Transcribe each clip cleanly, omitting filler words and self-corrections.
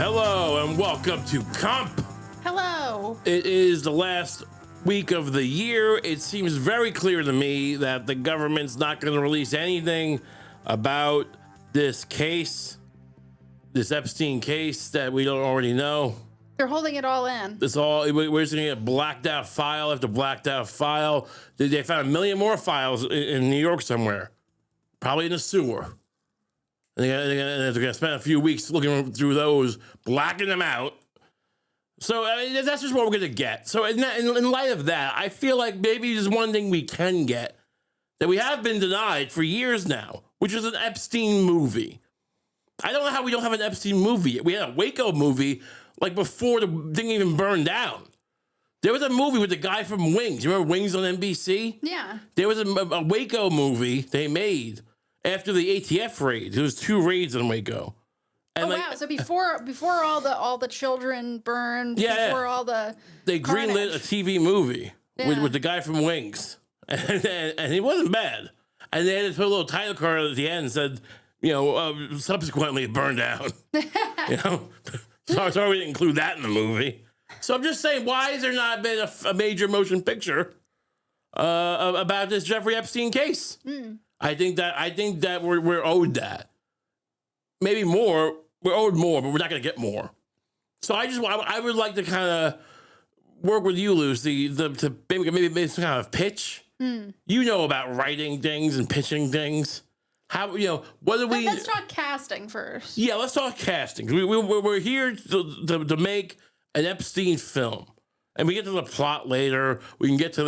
Hello and welcome to Kump. Hello. It is the last week of the year. It seems very clear to me that the government's not going to release anything about this case, this Epstein case that we don't already know. They're holding it all in. We're just going to get blacked out file after blacked out file. They found 1 million more files in New York somewhere, probably in the sewer. And they're going to spend a few weeks looking through those, blacking them out. So that's just what we're going to get. So in light of that, I feel like maybe there's one thing we can get that we have been denied for years now, which is an Epstein movie. I don't know how we don't have an Epstein movie. We had a Waco movie like before the thing even burned down. There was a movie with the guy from Wings. You remember Wings on NBC? Yeah. There was a Waco movie they made after the ATF raid. There was 2 raids in Waco. And wow! So before all the children burned, before all the they carnage. greenlit a TV movie with the guy from Wings, and he wasn't bad. And they had to put a little title card at the end and said, subsequently it burned down. Sorry we didn't include that in the movie. So I'm just saying, why has there not been a major motion picture about this Jeffrey Epstein case? I think that we're owed that. Maybe more. We're owed more, but we're not going to get more. So I would like to kind of work with you, Lucy, to maybe some kind of pitch. You know about writing things and pitching things. How what do we? Let's talk casting first. Yeah, let's talk casting. We're here to make an Epstein film, and we get to the plot later. We can get to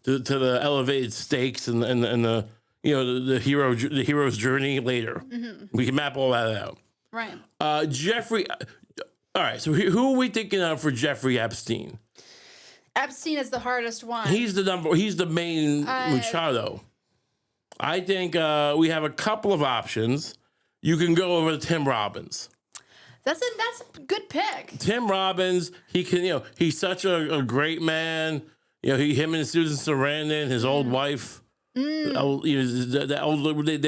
the elevated stakes and the the hero's journey later. Mm-hmm. We can map all that out. Right. Jeffrey. All right. So who are we thinking of for Jeffrey Epstein? Epstein is the hardest one. He's the main Machado. I think we have a couple of options. You can go over to Tim Robbins. That's a good pick. Tim Robbins. He can. He's such a great man. Him and Susan Sarandon, his old wife. They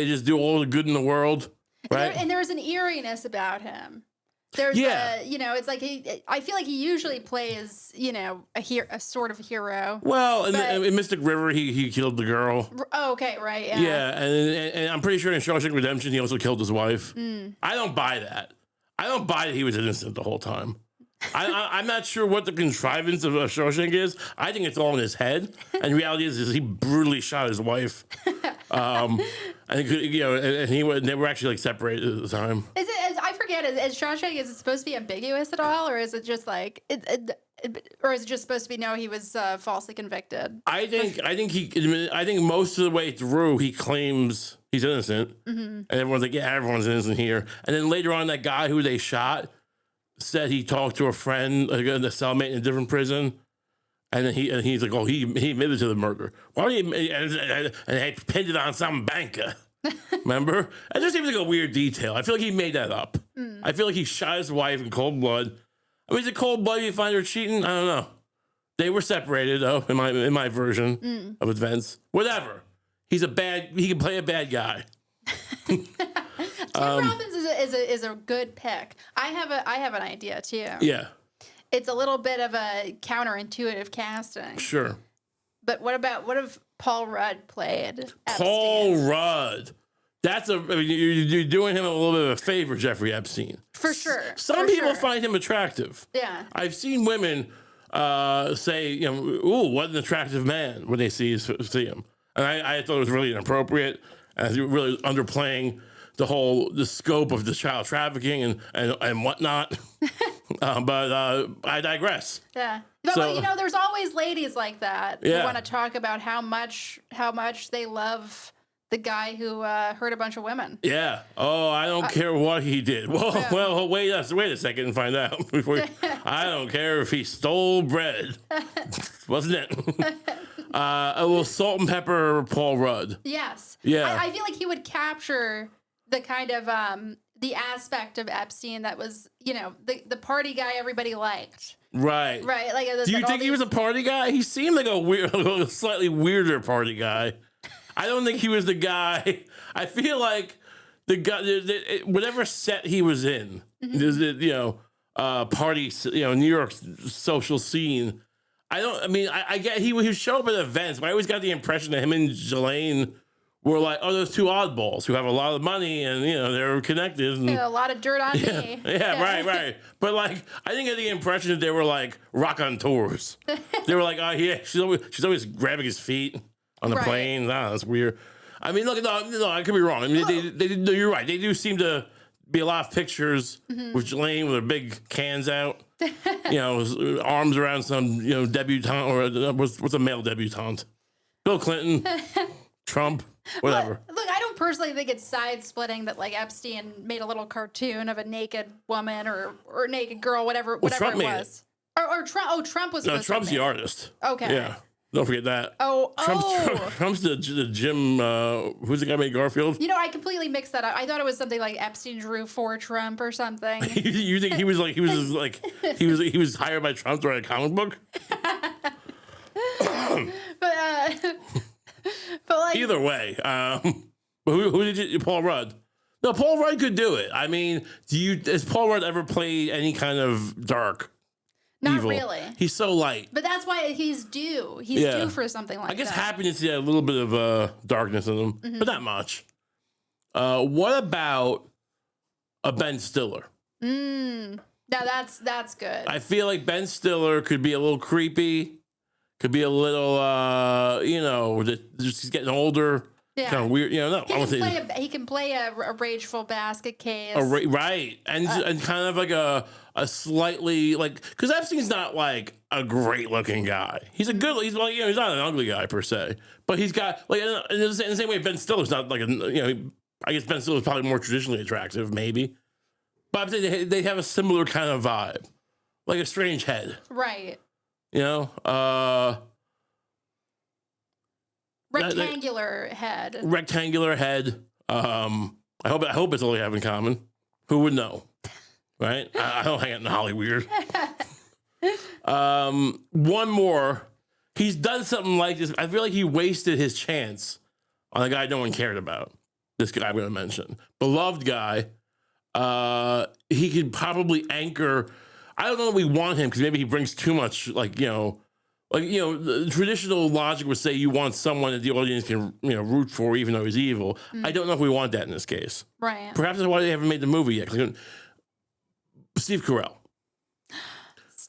just do all the good in the world. Right. And there's an eeriness about him. There's it's like I feel like he usually plays, a sort of hero. Well, in Mystic River, he killed the girl. Oh, okay, right, yeah. Yeah, and I'm pretty sure in Shawshank Redemption, he also killed his wife. I don't buy that. I don't buy that he was innocent the whole time. I'm not sure what the contrivance of Shawshank is. I think it's all in his head. And the reality is he brutally shot his wife. And they were actually separated at the time. I forget. Is Shawshank, is it supposed to be ambiguous at all, or is it just or is it just supposed to be no? He was falsely convicted. I think most of the way through he claims he's innocent, and everyone's like, yeah, everyone's innocent here. And then later on, that guy who they shot said he talked to a friend, a cellmate in a different prison. And then he's like, oh, he admitted to the murder. Why do you? And they pinned it on some banker. Remember? That just seems like a weird detail. I feel like he made that up. I feel like he shot his wife in cold blood. I mean, is it cold blood if you find her cheating? I don't know. They were separated though, in my version of events. Whatever. He can play a bad guy. Tim Robbins is a good pick. I have an idea too. Yeah. It's a little bit of a counterintuitive casting. Sure. But what if Paul Rudd played Epstein? Paul Rudd. You're doing him a little bit of a favor, Jeffrey Epstein. For sure. Some people find him attractive. Yeah. I've seen women say, ooh, what an attractive man when they see him. And I thought it was really inappropriate. And really underplaying the scope of the child trafficking and whatnot. But I digress. Yeah. But there's always ladies like that who want to talk about how much they love the guy who hurt a bunch of women. Yeah. Oh, I don't care what he did. Well, wait a second and find out. I don't care if he stole bread. Wasn't it? A little salt and pepper Paul Rudd. Yes. Yeah. I feel like he would capture the kind of the aspect of Epstein that was, the party guy everybody liked. Right. Right. Do you think he was a party guy? He seemed like a slightly weirder party guy. I don't think he was the guy. I feel like the guy, whatever set he was in, party, New York social scene. I get he would show up at events, but I always got the impression that him and Jelaine were like, oh, those two oddballs who have a lot of money and, they're connected. And, a lot of dirt on me. Yeah, right. But, like, I didn't get the impression that they were, like, rock on tours. They were like, oh, yeah, she's always grabbing his feet on the plane. That's weird. I mean, look, no, I could be wrong. I mean, you're right. They do seem to be a lot of pictures with Jelaine with her big cans out. Arms around some, debutante, or what's a male debutante? Bill Clinton, Trump. Whatever. Look, I don't personally think it's side-splitting that, like, Epstein made a little cartoon of a naked woman or naked girl, whatever Trump it was. Or Trump. Oh, Trump was. No, Trump's the artist. Okay. Yeah. Don't forget that. Oh. Trump's the Jim. Who's the guy who made Garfield? I completely mixed that up. I thought it was something like Epstein drew for Trump or something. You think he was hired by Trump to write a comic book? But like, either way, who did you? Paul Rudd. No, Paul Rudd could do it. I mean, has Paul Rudd ever played any kind of dark? Not evil? Really. He's so light. But that's why he's due. He's due for something like that. I guess Happiness had a little bit of darkness in him, but not much. What about a Ben Stiller? Now that's good. I feel like Ben Stiller could be a little creepy. Could be a little, just he's getting older. Yeah. Kind of weird. He can play a rageful basket case. Right. And kind of like a slightly, like, because Epstein's not like a great looking guy. He's not an ugly guy per se. But he's got, like, in the same way, Ben Stiller's not like, I guess Ben Stiller's probably more traditionally attractive, maybe. But I'm saying they have a similar kind of vibe. Like a strange head. Right. Rectangular head. Rectangular head. I hope it's all they have in common. Who would know? Right? I don't hang out in Hollywood. One more. He's done something like this. I feel like he wasted his chance on a guy no one cared about. This guy I'm going to mention. Beloved guy. He could probably anchor. I don't know if we want him because maybe he brings too much, the traditional logic would say you want someone that the audience can, root for, even though he's evil. I don't know if we want that in this case. Right. Perhaps that's why they haven't made the movie yet. Steve Carell.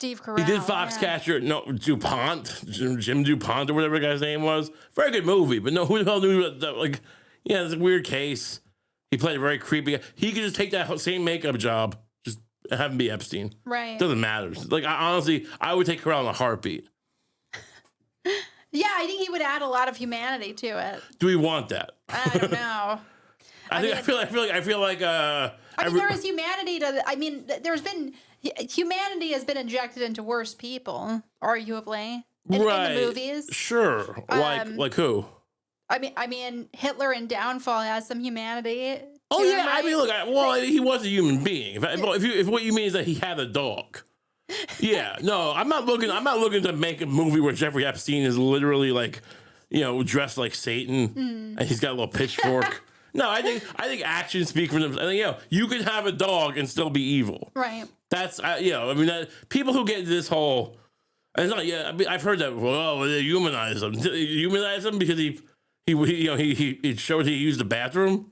He did Foxcatcher. No, DuPont, Jim DuPont or whatever the guy's name was. Very good movie, but no, who the hell knew that? It's a weird case. He played a very creepy guy. He could just take that same makeup job, just have him be Epstein. Right. Doesn't matter. Like, honestly, I would take Carell in a heartbeat. Yeah, I think he would add a lot of humanity to it. Do we want that? I don't know. I feel like there is humanity to. Humanity has been injected into worse people, arguably, in the movies. Sure, like who? I mean, Hitler in Downfall has some humanity. Oh yeah, right? He was a human being. If what you mean is that he had a dog. Yeah, no, I'm not looking to make a movie where Jeffrey Epstein is literally dressed like Satan and he's got a little pitchfork. No, I think actions speak for themselves. You can have a dog and still be evil. Right. That's people who get into this whole, and it's not. Yeah, I've heard that. Well, they humanize him. Humanize him because he showed he used the bathroom.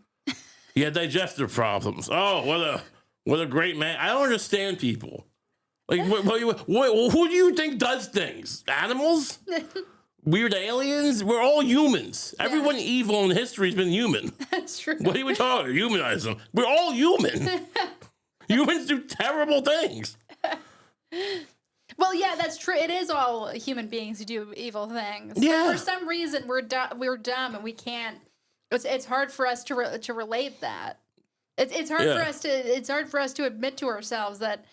He had digestive problems. Oh, what a great man! I don't understand people. Like, who do you think does things? Animals? Weird aliens? We're all humans. Yeah. Everyone evil in history has been human. That's true. What are we talking? Humanize them. We're all human. Humans do terrible things. Well, yeah, that's true. It is all human beings who do evil things. Yeah. But for some reason, we're dumb and we can't. It's hard for us to relate that. It's hard for us to admit to ourselves that.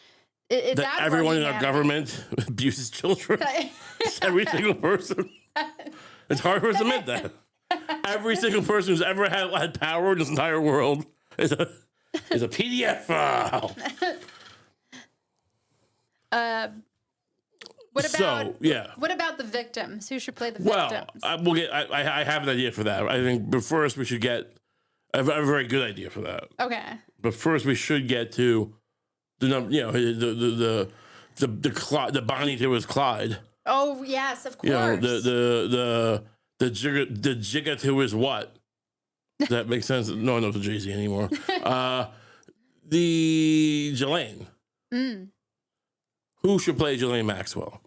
That everyone in our government abuses children. Every single person. It's hard for us to admit that. Every single person who's ever had power in this entire world is a PDF file. What about the victims? Who should play the victims? Well, I have an idea for that. I think, but first we should get a very good idea for that. Okay. But first we should get to the Bonnie to his Clyde. Oh yes, of course. The Jigga to his what? Does that make sense? No one knows the Jay-Z anymore. The Ghislaine. Who should play Ghislaine Maxwell?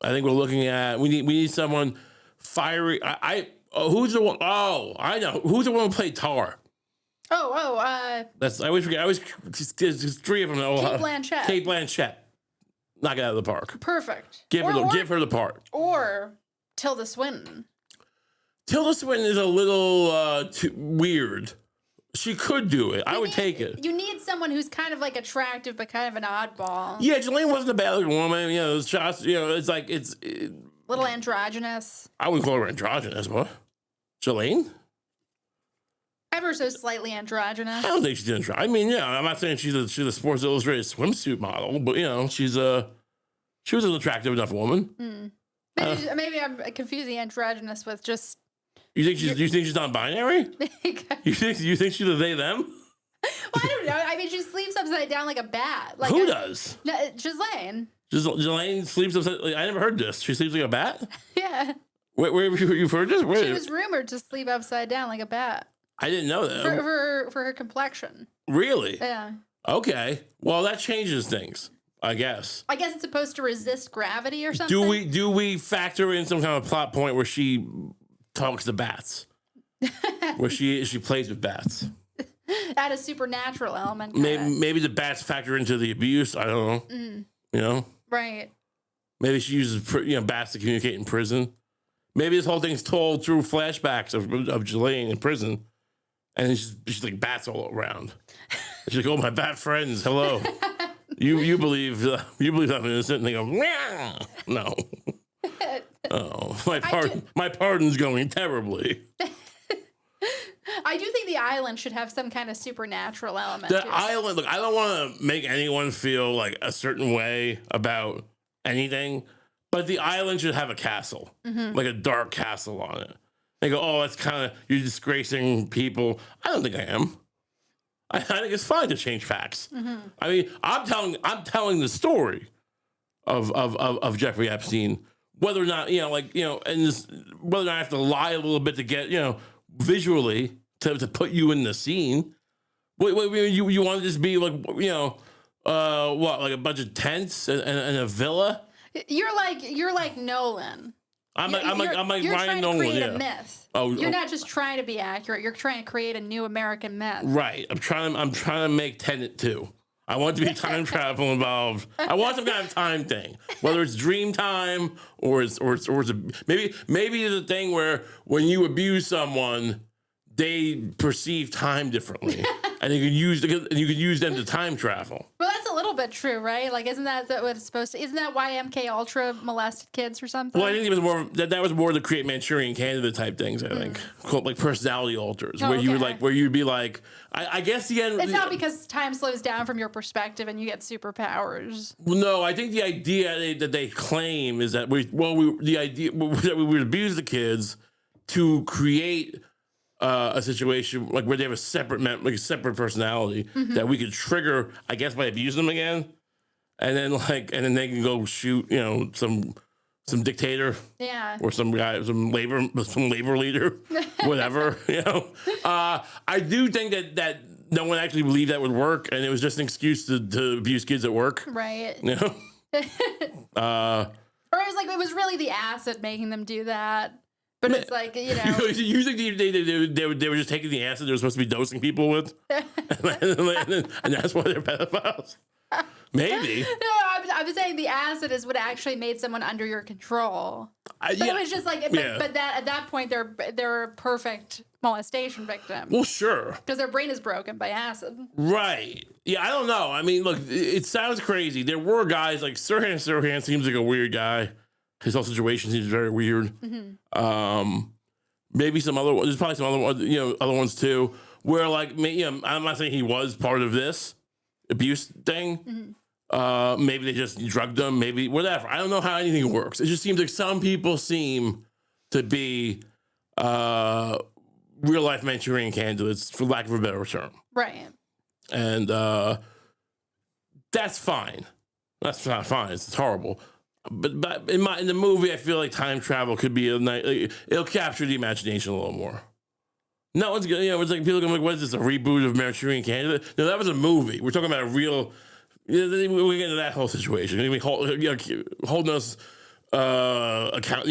I think we're looking at we need someone fiery. Who's the one? Oh, I know. Who's the one who played Tar? That's I always forget. There's three of them. Cate Blanchett. Cate Blanchett. Knock it out of the park. Perfect. Give her the part. Or Tilda Swinton. Tilda Swinton is a little too weird. She could do it. I would take it. You need someone who's kind of like attractive, but kind of an oddball. Yeah, Ghislaine wasn't a bad woman. You know, those shots. You know, it's like little androgynous. I wouldn't call her androgynous, what? Ghislaine? Ever so slightly androgynous. I don't think she's androgynous. I mean, yeah, I'm not saying she's a Sports Illustrated swimsuit model, but you know, she was an attractive enough woman. Maybe I'm confusing androgynous with just. You think she's non-binary? You think she's a they them? Well, I don't know. I mean, she sleeps upside down like a bat. Like who does? No, Ghislaine. Ghislaine sleeps upside. Like, I never heard this. She sleeps like a bat. Yeah. Where you've heard this? She was rumored to sleep upside down like a bat. I didn't know that. For her complexion. Really? Yeah. Okay. Well, that changes things, I guess. I guess it's supposed to resist gravity or something. Do we factor in some kind of plot point where she talks to bats? Where she plays with bats? Add a supernatural element. Maybe the bats factor into the abuse. I don't know. You know? Right. Maybe she uses bats to communicate in prison. Maybe this whole thing's told through flashbacks of Ghislaine in prison. And she's like bats all around. She's like, "Oh, my bat friends, hello. you believe I'm innocent?" And they go, "Meow." No. Oh, my pardon's going terribly. I do think the island should have some kind of supernatural element. The island, look, I don't want to make anyone feel like a certain way about anything, but the island should have a castle, like a dark castle on it. They go, "Oh, that's kind of, you're disgracing people." I don't think I am. I think it's fine to change facts. I mean, I'm telling the story of Jeffrey Epstein, whether or not, whether or not I have to lie a little bit to get, visually to put you in the scene. Wait, you want to just be like, like a bunch of tents and a villa? You're like Nolan. I'm like Ryan Nolan. You're trying to create a myth. You're not just trying to be accurate. You're trying to create a new American myth. Right. I'm trying to make Tenet 2. I want to be time travel involved. I want some kind of time thing, whether it's dream time or it's maybe it's a thing where when you abuse someone, they perceive time differently, and you can use them to time travel. Well, that's a little bit true, right? Like, isn't that what it's supposed to? Isn't that why MK Ultra molested kids or something? Well, I think it was more that was more to create Manchurian Candidate type things. I think called like personality alters, where you'd be like, I guess the end. It's not because time slows down from your perspective and you get superpowers. Well, no, I think the idea that they claim is that we would abuse the kids to create a situation like where they have a separate personality that we could trigger, I guess, by abusing them again, and then they can go shoot, some dictator, or some guy, some labor leader, whatever, I do think that no one actually believed that would work, and it was just an excuse to abuse kids at work, right? Or it was really the acid making them do that. But it's like, You think they were just taking the acid they were supposed to be dosing people with? and that's why they're pedophiles? Maybe. No, I'm saying the acid is what actually made someone under your control. But it was just like, but that at that point, they're a perfect molestation victim. Well, sure. Because their brain is broken by acid. Right. Yeah, I don't know. I mean, look, it sounds crazy. There were guys like Sirhan seems like a weird guy. His whole situation seems very weird. Maybe there's probably some other ones too, where like, I'm not saying he was part of this abuse thing. Maybe they just drugged him, maybe whatever. I don't know how anything works. It just seems like some people seem to be real life Manchurian candidates, for lack of a better term. Right. And That's fine. That's not fine. It's horrible. But in the movie, I feel like time travel could be it'll capture the imagination a little more. No one's gonna, it's like people are gonna be like, what is this, a reboot of Manchurian Candidate? No, that was a movie. We're talking about a real. We're getting into that whole situation. I mean, holding us account,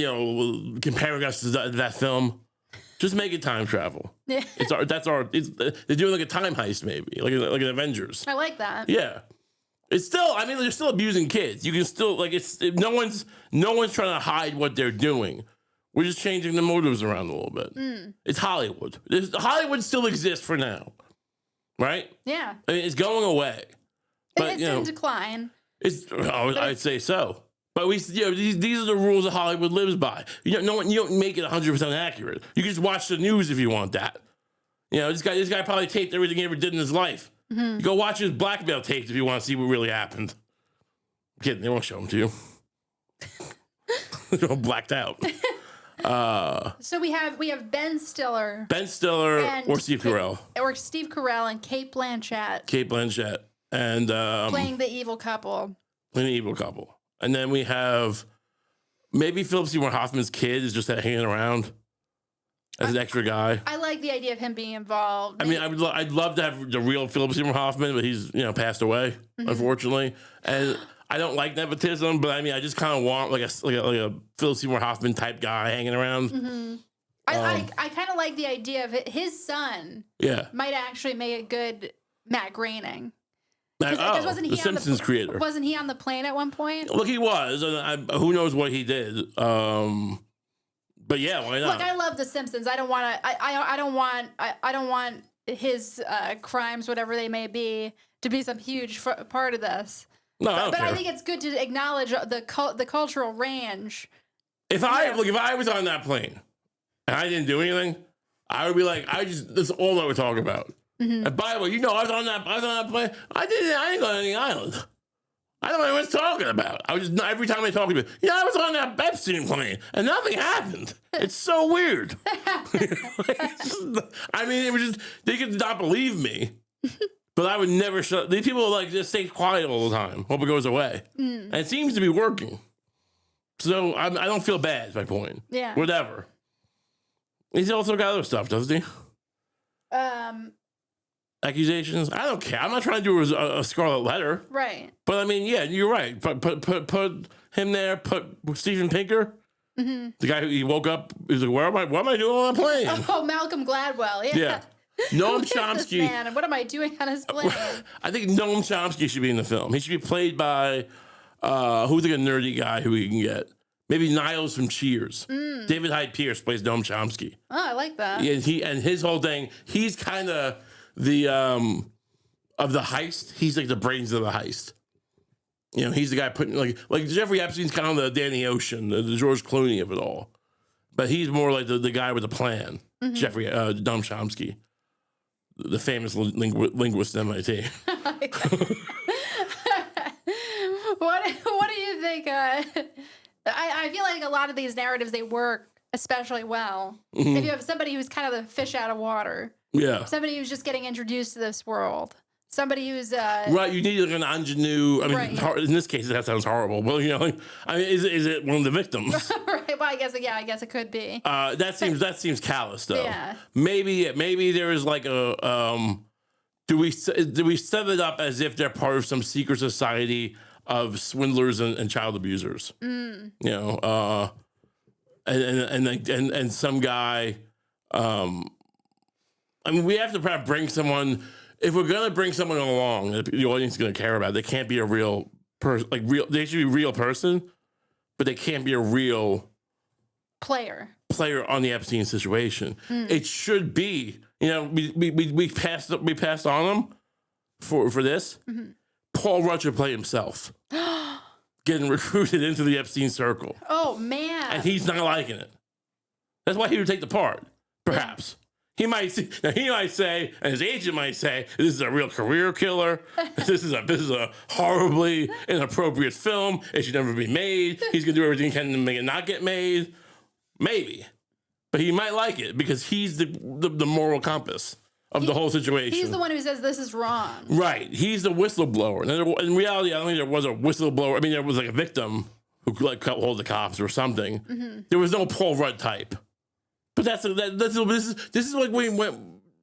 comparing us to that film. Just make it time travel. Yeah, they're doing like a time heist, maybe like an Avengers. I like that. Yeah, it's still. I mean, they're still abusing kids. You can still no one's trying to hide what they're doing. We're just changing the motives around a little bit. It's Hollywood. Hollywood still exists for now, right? Yeah, I mean, it's going away, but it's in decline. I'd say so. But these are the rules that Hollywood lives by. You don't make it 100% accurate. You can just watch the news if you want that. This guy probably taped everything he ever did in his life. You go watch his blackmail tapes if you want to see what really happened. I'm kidding, they won't show them to you. They're all blacked out. So we have Ben Stiller. Ben Stiller or Steve Carell. Or Steve Carell and Cate Blanchett. Cate Blanchett. And playing the evil couple. And then we have maybe Philip Seymour Hoffman's kid is just hanging around as an extra guy. I like the idea of him being involved. I mean, I'd love to have the real Philip Seymour Hoffman, but he's passed away, unfortunately. And I don't like nepotism, but I mean, I just kind of want like a Philip Seymour Hoffman type guy hanging around. I kind of like the idea of his son. Yeah, might actually make a good Matt Groening. Wasn't he the Simpsons creator? Wasn't he on the plane at one point? Look, he was. Who knows what he did? But yeah, why not? Look, I love the Simpsons. I don't want to. I don't want his crimes, whatever they may be, to be some huge part of this. No, I don't care. I think it's good to acknowledge the cultural range. If I was on that plane and I didn't do anything, I would be like, that's all I would talk about. And by the way, I was on that plane. I didn't go to any island. I don't know what I was talking about. I was just, every time I talk to people, I was on that Epstein plane and nothing happened. It's so weird. I mean, it was just, they could not believe me, but I would never shut. These people just stay quiet all the time. Hope it goes away. And it seems to be working. So I don't feel bad, is my point. Yeah. Whatever. He's also got other stuff, doesn't he? Accusations? I don't care. I'm not trying to do a scarlet letter. Right. But I mean, yeah, you're right. Put him there. Put Steven Pinker. The guy who he woke up. He's like, what am I doing on a plane? Oh, Malcolm Gladwell. Yeah. Noam Chomsky. This man, and what am I doing on his plane? I think Noam Chomsky should be in the film. He should be played by who's like a nerdy guy who we can get. Maybe Niles from Cheers. David Hyde Pierce plays Noam Chomsky. Oh, I like that. Yeah, and his whole thing. He's kind of the of the heist. He's like the brains of the heist. He's the guy putting like Jeffrey Epstein's kind of the Danny Ocean, the George Clooney of it all. But he's more like the guy with the plan. Jeffrey Noam Chomsky, the famous linguist at MIT. What do you think? I feel like a lot of these narratives, they work especially well if you have somebody who's kind of the fish out of water. Yeah. Somebody who's just getting introduced to this world. Somebody who's right. You need like an ingenue. I mean, right. In this case, that sounds horrible. But is it one of the victims? Right. Well, I guess it could be. That seems callous though. Yeah. Maybe there is like a do we set it up as if they're part of some secret society of swindlers and child abusers? And some guy. I mean, we have to probably bring someone. If we're gonna bring someone along that the audience is gonna care about, they can't be a real person. They should be a real person, but they can't be a real player on the Epstein situation. It should be. We passed on him for this. Paul Rudd should play himself, getting recruited into the Epstein circle. Oh man! And he's not liking it. That's why he would take the part, perhaps. He might say, and his agent might say, this is a real career killer. This is a horribly inappropriate film. It should never be made. He's gonna do everything he can to make it not get made. Maybe, but he might like it because he's the moral compass of the whole situation. He's the one who says this is wrong. Right. He's the whistleblower. And in reality, I don't think there was a whistleblower. I mean, there was like a victim who like cut hold the cops or something. Mm-hmm. There was no Paul Rudd type. But this is like when went.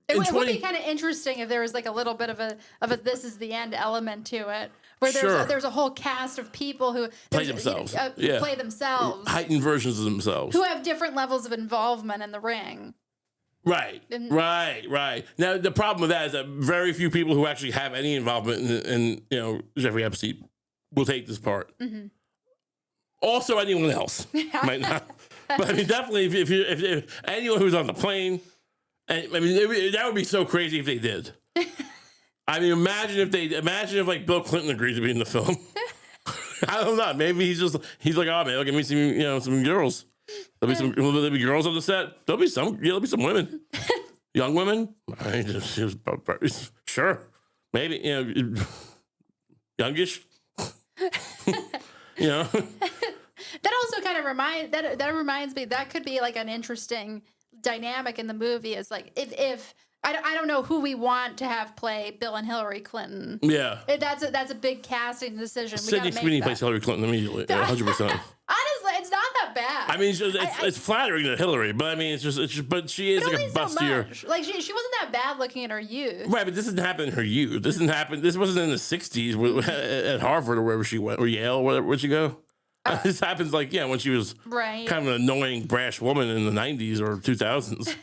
It would be kind of interesting if there was like a little bit of a this is the end element to it, where there's a whole cast of people who play themselves, play themselves, heightened versions of themselves, who have different levels of involvement in the ring. Right, right. Now the problem with that is that very few people who actually have any involvement in Jeffrey Epstein will take this part. Mm-hmm. Also, anyone else might not. But I mean, definitely, if anyone who's on the plane, and I mean, that would be so crazy if they did. I mean, imagine if like Bill Clinton agreed to be in the film. I don't know. Maybe he's like, oh man, give me some girls. Will there be girls on the set? There'll be some women, young women. Sure, maybe youngish. That also kind of reminds me that could be like an interesting dynamic in the movie. Is like if I don't know who we want to have play Bill and Hillary Clinton. Yeah, that's a big casting decision. Sydney Sweeney plays Hillary Clinton immediately. 100%. Honestly, it's not that bad. I mean, it's flattering to Hillary, but I mean, but she is like a bustier. So like she wasn't that bad looking in her youth. Right, but this didn't happen in her youth. This wasn't in the '60s at Harvard or wherever she went, or Yale, or where'd she go? This happens when she was kind of an annoying, brash woman in the '90s or 2000s.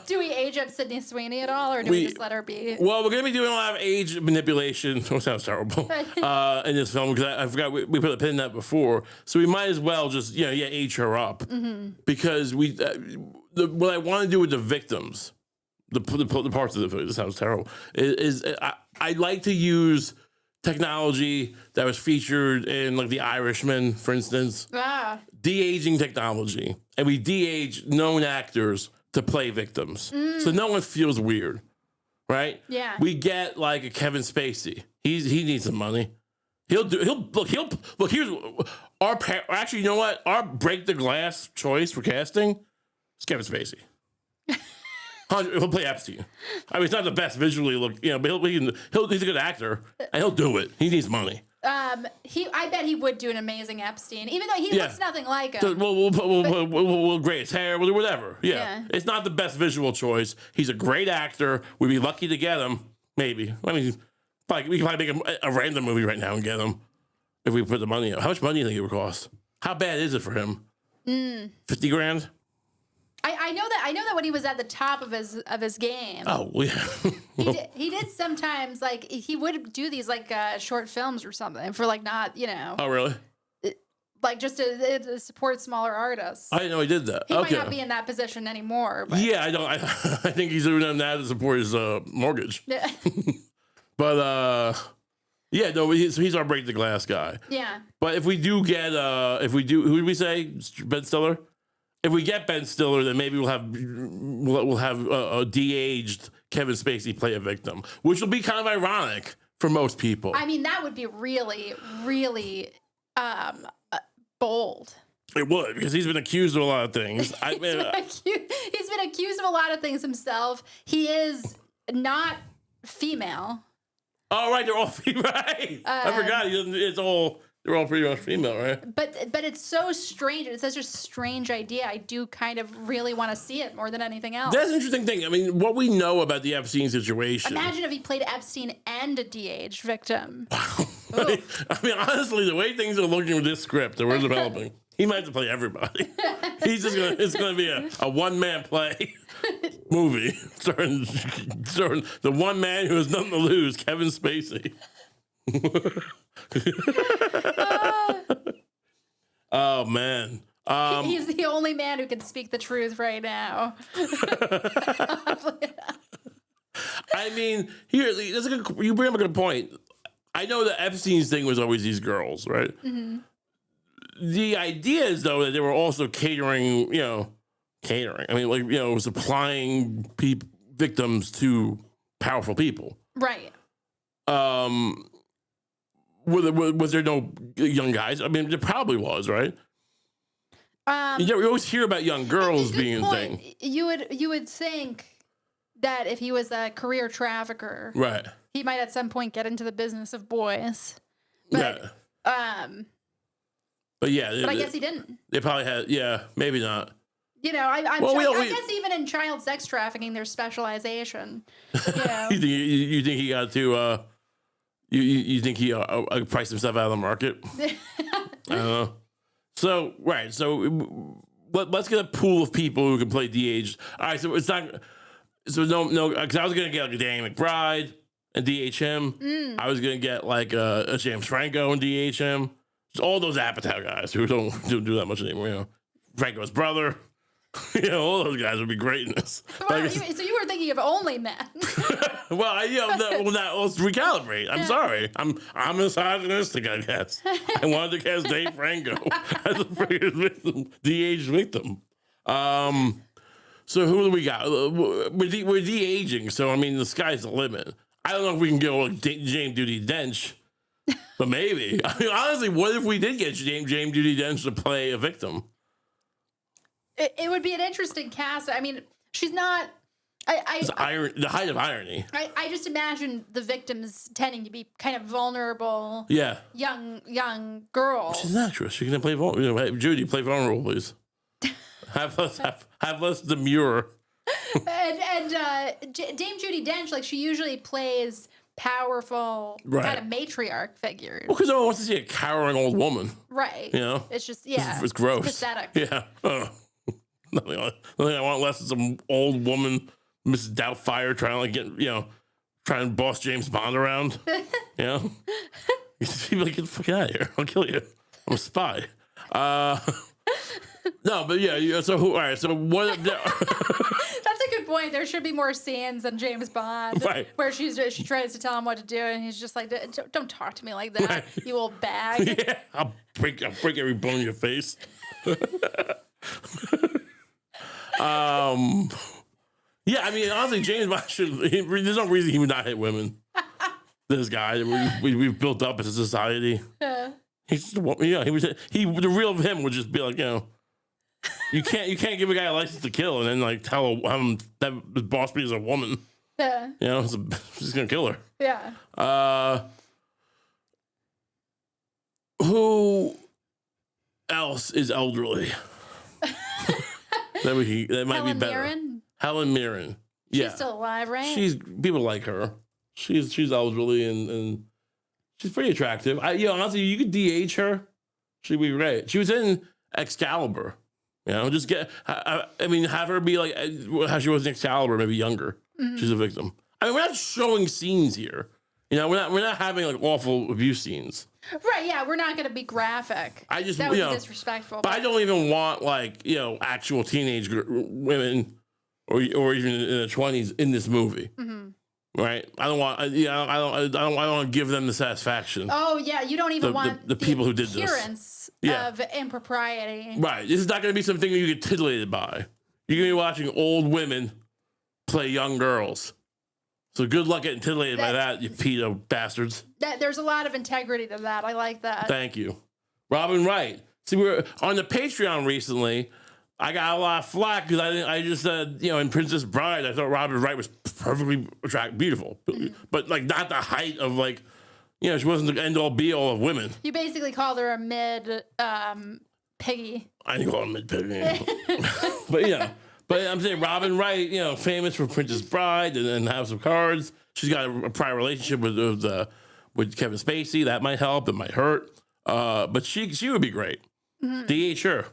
Do we age up Sydney Sweeney at all, or do we just let her be? Well, we're going to be doing a lot of age manipulation. That sounds terrible. In this film, because I forgot we put a pin in that before, so we might as well just age her up, because what I want to do with the victims, the parts of the film, this sounds terrible. I like to use technology that was featured in like The Irishman, for instance, de-aging technology, and we de-age known actors to play victims, so no one feels weird, right? Yeah. We get like a Kevin Spacey. He needs some money. He'll look. Here's actually, you know what? Our break the glass choice for casting is Kevin Spacey. He'll play Epstein. I mean, it's not the best visually look, but he's a good actor and he'll do it. He needs money. I bet he would do an amazing Epstein, even though he looks nothing like him. We'll gray his hair, we'll do whatever. Yeah. It's not the best visual choice. He's a great actor. We'd be lucky to get him. Maybe. I mean, we can probably make a random movie right now and get him if we put the money up. How much money do you think it would cost? How bad is it for him? 50 grand? I know that when he was at the top of his game. Oh yeah. he did sometimes, like, he would do these like short films or something for like not Oh really? Like just to support smaller artists. I didn't know he did that. He might not be in that position anymore. But. Yeah, I don't. I think he's doing that to support his mortgage. Yeah. But he's our break the glass guy. Yeah. But if we do get who did we say? Ben Stiller? If we get Ben Stiller, then maybe we'll have a de-aged Kevin Spacey play a victim, which will be kind of ironic for most people. I mean, that would be really, really bold. It would, because he's been accused of a lot of things. He's been accused of a lot of things himself. He is not female. Oh, right, they're all female. Right. I forgot. They're all pretty much female, right? But it's so strange. It's such a strange idea. I do kind of really want to see it more than anything else. That's an interesting thing. I mean, what we know about the Epstein situation. Imagine if he played Epstein and a de-aged victim. Wow. Right? I mean, honestly, the way things are looking with this script that we're developing, he might have to play everybody. It's gonna be a one-man play movie starring the one man who has nothing to lose, Kevin Spacey. Oh man, he's the only man who can speak the truth right now. I mean, you bring up a good point. I know that Epstein's thing was always these girls, right? Mm-hmm. The idea is though that they were also catering. I mean, supplying victims to powerful people, right? Was there no young guys? I mean, there probably was, right? You always hear about young girls being a thing. You would think that if he was a career trafficker, Right. he might at some point get into the business of boys. But, yeah. But yeah. I guess he didn't. They probably had, yeah, maybe not. You know, I guess even in child sex trafficking, there's specialization. You know? you think he got to, you think he priced himself out of the market? I don't know. So, right. So let's get a pool of people who can play DH. All right. So it's not, so no, because I was going to get like a Danny McBride and DHM. I was going to get like a James Franco and DHM. Just all those Apatow guys who don't do that much anymore. You know, Franco's brother. You know, all those guys would be great in this. Well, so you were thinking of only men. Well, let's recalibrate. I'm sorry. I'm misogynistic, I guess. I wanted to cast Dave Franco as a freaking victim, DH victim. So who do we got? We're de-aging, so I mean the sky's the limit. I don't know if we can get like James Judi Dench, but maybe. I mean, honestly, what if we did get James Judi Dench to play a victim? It would be an interesting cast. I mean, she's not. The height of irony. I just imagine the victims tending to be kind of vulnerable. Yeah. Young girls. She's an actress. She can play vulnerable. You know, hey, Judy, play vulnerable, please. have less demure. and Dame Judi Dench, like she usually plays powerful kind of matriarch figures. Well, because no one wants to see a cowering old woman. Right. You know? It's just, It's gross. It's pathetic. Yeah. Nothing I want less than some old woman, Mrs. Doubtfire, trying to trying to boss James Bond around. You know? People like, get the fuck out of here. I'll kill you. I'm a spy. No, but yeah, so all right, so what? That's a good point. There should be more scenes than James Bond, right? Where she tries to tell him what to do, and he's just like, "Don't talk to me like that, right. You old bag." Yeah, I'll break every bone in your face. Yeah, I mean, honestly, James Bond there's no reason he would not hit women. This guy we've built up as a society. Yeah. He's just, the real him would just be like, you can't give a guy a license to kill and then like tell him that his boss is a woman. Yeah. You know, he's gonna kill her. Yeah. Who else is elderly? that might Helen be better. Mirren? Helen Mirren. Yeah. She's still alive, right? People like her. She's elderly and she's pretty attractive. Honestly, you could DH her. She'd be great. She was in Excalibur. You know, just have her be like how she was in Excalibur, maybe younger. Mm-hmm. She's a victim. I mean, we're not showing scenes here. You know, we're not having like awful abuse scenes. Right, yeah, we're not going to be graphic. That would be disrespectful. But I don't even want like actual teenage women or even in their 20s in this movie. Mm-hmm. Right, I don't want. I don't want to give them the satisfaction. Oh yeah, you don't even want the people who did this appearance of impropriety. Right, this is not going to be something you get titillated by. You're going to be watching old women play young girls. So good luck getting titillated by that, you pedo bastards. There's a lot of integrity to that. I like that. Thank you, Robin Wright. See, we were on the Patreon recently. I got a lot of flack because I just said, in Princess Bride, I thought Robin Wright was perfectly beautiful. Mm-hmm. But, like, not the height of, like, she wasn't the end-all, be-all of women. You basically called her a mid-piggy. I didn't call her mid-piggy. But I'm saying Robin Wright, famous for Princess Bride and House of Cards. She's got a prior relationship with Kevin Spacey. That might help. It might hurt. But she would be great. Mm-hmm. DH her.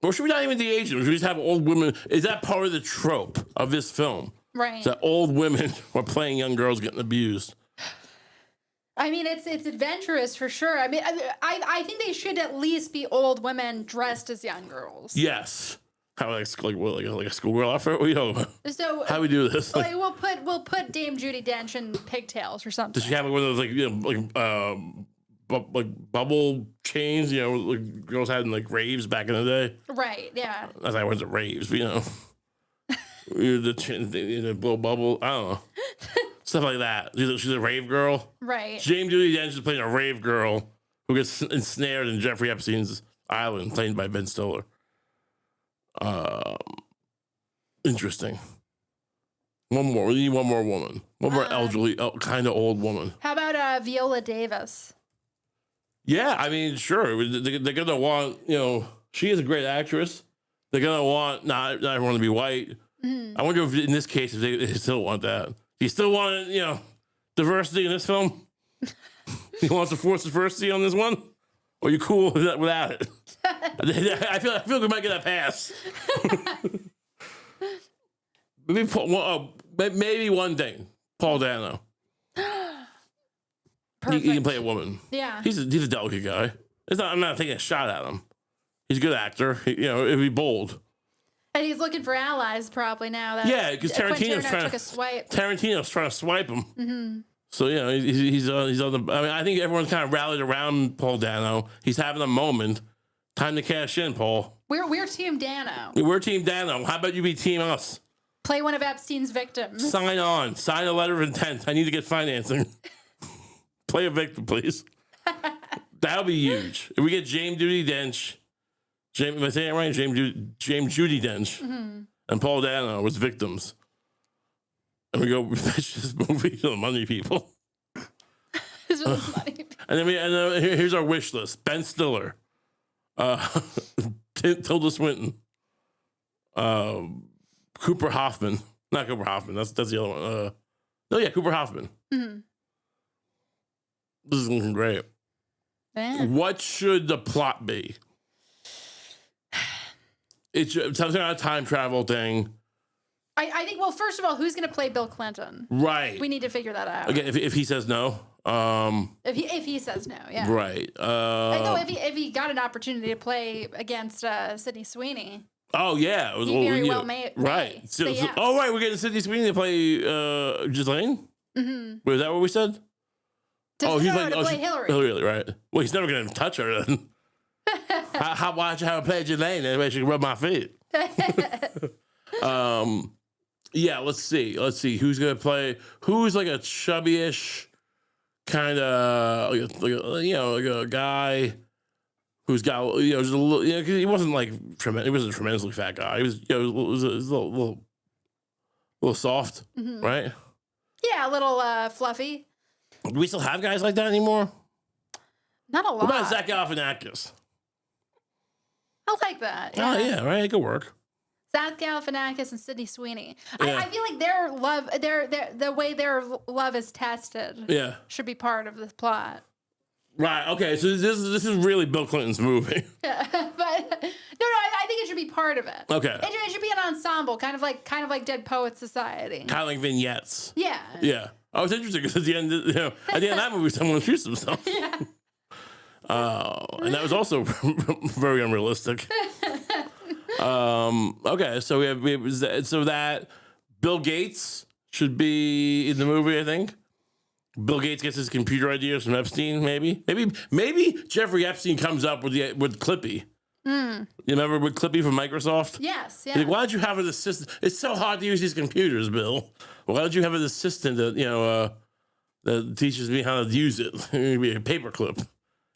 Or should we not even DH them? Should we just have old women? Is that part of the trope of this film? Right. That old women are playing young girls getting abused. I mean, it's adventurous for sure. I mean, I think they should at least be old women dressed as young girls. Yes. How like a schoolgirl outfit? So how do we do this? Like, we'll put Dame Judi Dench in pigtails or something. Does she have one of those like bubble chains, like girls had in like raves back in the day? Right, yeah. That's why I went to raves, but the blow bubble. I don't know. Stuff like that. She's a rave girl. Right. James Judi Dench is playing a rave girl who gets ensnared in Jeffrey Epstein's island, played by Ben Stiller. Interesting. One more. We need one more woman. One more elderly, kind of old woman. How about Viola Davis? Yeah, I mean, sure. They're gonna want, she is a great actress. They're gonna want not everyone to be white. I wonder if in this case if they still want that. Do you still want diversity in this film? You want to force diversity on this one, or are you cool without it? I feel like we might get a pass. Maybe one thing. Paul Dano. He can play a woman. Yeah, he's a delicate guy. I'm not taking a shot at him. He's a good actor. It'd be bold. And he's looking for allies probably now. Because Tarantino's trying to swipe him. Mm-hmm. So he's on the. I mean, I think everyone's kind of rallied around Paul Dano. He's having a moment. Time to cash in, Paul. We're Team Dano. We're Team Dano. How about you be Team us? Play one of Epstein's victims. Sign on. Sign a letter of intent. I need to get financing. Play a victim, please. That'll be huge. If we get James Judi Dench, am I saying it right? James Judi Dench and Paul Dano as victims. And we go, pitch this movie to the money people. It's really funny. And then here's our wish list. Ben Stiller. Tilda Swinton. Cooper Hoffman. Not Cooper Hoffman. That's the other one. Cooper Hoffman. Mm-hmm. This is looking great. Man. What should the plot be? It's something on a time travel thing. I think, well, first of all, who's going to play Bill Clinton? Right. We need to figure that out. Again, if he says no. If he says no, yeah. Right. I know if he got an opportunity to play against Sydney Sweeney. Oh, yeah. It was very well made. Right. Yes. Right. We're getting Sydney Sweeney to play Ghislaine? Mm-hmm. Was that what we said? To play Hillary. Hillary, right. Well, he's never going to touch her then. Why don't you have her play Ghislaine? That way she can rub my feet. Yeah, let's see. Who's going to play? Who's like a chubby-ish kind of, like a guy who's got, just a little, because he wasn't like, he wasn't a tremendously fat guy. He was, was a little soft, right? Yeah, a little fluffy. Do we still have guys like that anymore? Not a lot. What about Zach Galifianakis? I like that. Yeah. Oh, yeah, right? It could work. Zach Galifianakis and Sydney Sweeney. Yeah. I feel like the way their love is tested should be part of the plot. Right, okay, so this is really Bill Clinton's movie. Yeah, but I think it should be part of it. Okay. It should be an ensemble, kind of like Dead Poets Society. Kind of like vignettes. Yeah. Yeah. Oh, it's interesting because at the end of that movie, someone shoots himself. Yeah. And that was also very unrealistic. Okay, so we have that Bill Gates should be in the movie, I think. Bill Gates gets his computer ideas from Epstein, maybe Jeffrey Epstein comes up with Clippy. You remember with Clippy from Microsoft? Yes, yeah. Like, why don't you have an assistant? It's so hard to use these computers, Bill. Why don't you have an assistant that teaches me how to use it? Maybe a paperclip.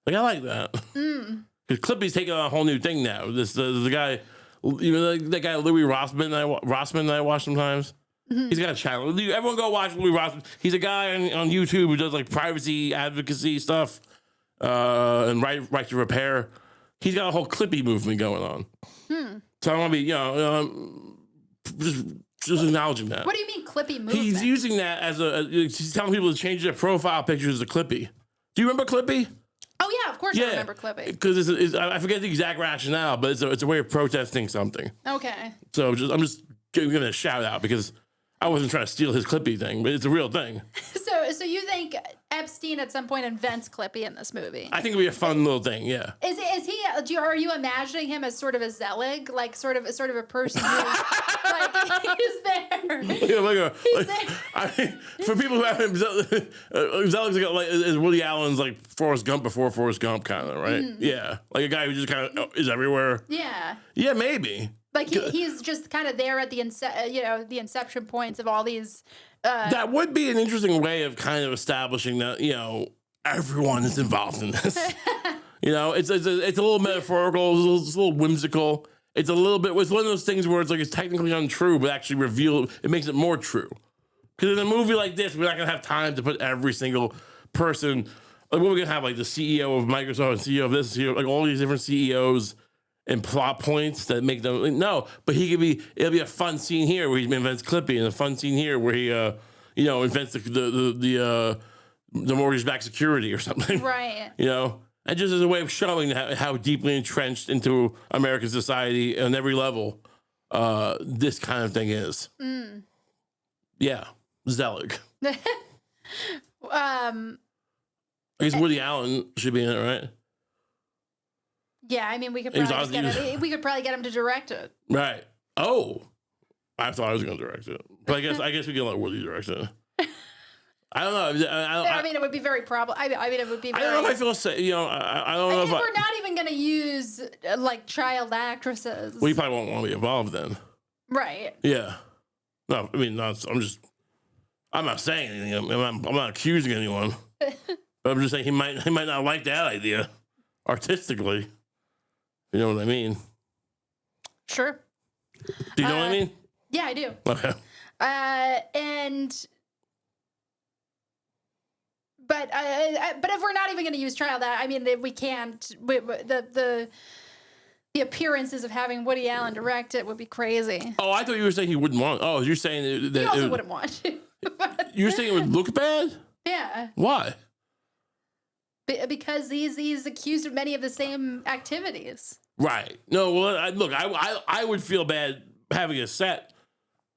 Like, I like that. Because Clippy's taking on a whole new thing now. The guy, that guy Louis Rossman that I watch sometimes. He's got a channel. Everyone go watch Louis Rossman. He's a guy on YouTube who does like privacy advocacy stuff and right to repair. He's got a whole Clippy movement going on. So I want to be, just acknowledging that. What do you mean Clippy movement? He's using that as he's telling people to change their profile pictures to Clippy. Do you remember Clippy? Oh yeah, of course I remember Clippy. Because I forget the exact rationale, but it's a way of protesting something. Okay. So I'm just giving it a shout out because I wasn't trying to steal his Clippy thing, but it's a real thing. So you think Epstein at some point invents Clippy in this movie? I think it'd be a fun little thing, yeah. Is he? Are you imagining him as sort of a Zelig, like sort of a person who's like he's there? Yeah, I mean, for people who haven't, Zelig's like is Woody Allen's like Forrest Gump before Forrest Gump, kind of, right? Yeah, like a guy who just kind of is everywhere. Yeah. Yeah, maybe. Like he's just kind of there at the inception points of all these. That would be an interesting way of kind of establishing that everyone is involved in this. It's a little metaphorical, it's a little whimsical. it's a little bit. It's one of those things where it's like it's technically untrue, but actually it makes it more true. Because in a movie like this, we're not gonna have time to put every single person. Like, what we're gonna have, like the CEO of Microsoft, and CEO of this, CEO, like all these different CEOs and plot points that make them like, no. But it'll be a fun scene here where he invents Clippy, and a fun scene here where he, invents the mortgage-backed security or something, right? And just as a way of showing how deeply entrenched into American society on every level, this kind of thing is. Yeah, Zelig. I guess Woody Allen should be in it, right? Yeah, I mean, we could probably get him to direct it. Right. Oh, I thought I was going to direct it, but I guess we can let Woody direct it. I don't know. I mean, it would be very I mean, it would be. Very, I don't know if I feel safe. I don't know if we're not even going to use like child actresses. Well, you probably won't want to be involved then. Right. Yeah. No, I mean, I'm not saying anything. I'm not accusing anyone. But I'm just saying he might not like that idea artistically. You know what I mean? Sure. Do you know what I mean? Yeah, I do. Okay. But if we're not even going to use child, I mean, if we can't. The appearances of having Woody Allen direct it would be crazy. Oh, I thought you were saying he wouldn't want. Oh, you're saying that he also wouldn't want to. You're saying it would look bad? Yeah. Why? Because he's accused of many of the same activities. Right. No. Well, I would feel bad having a set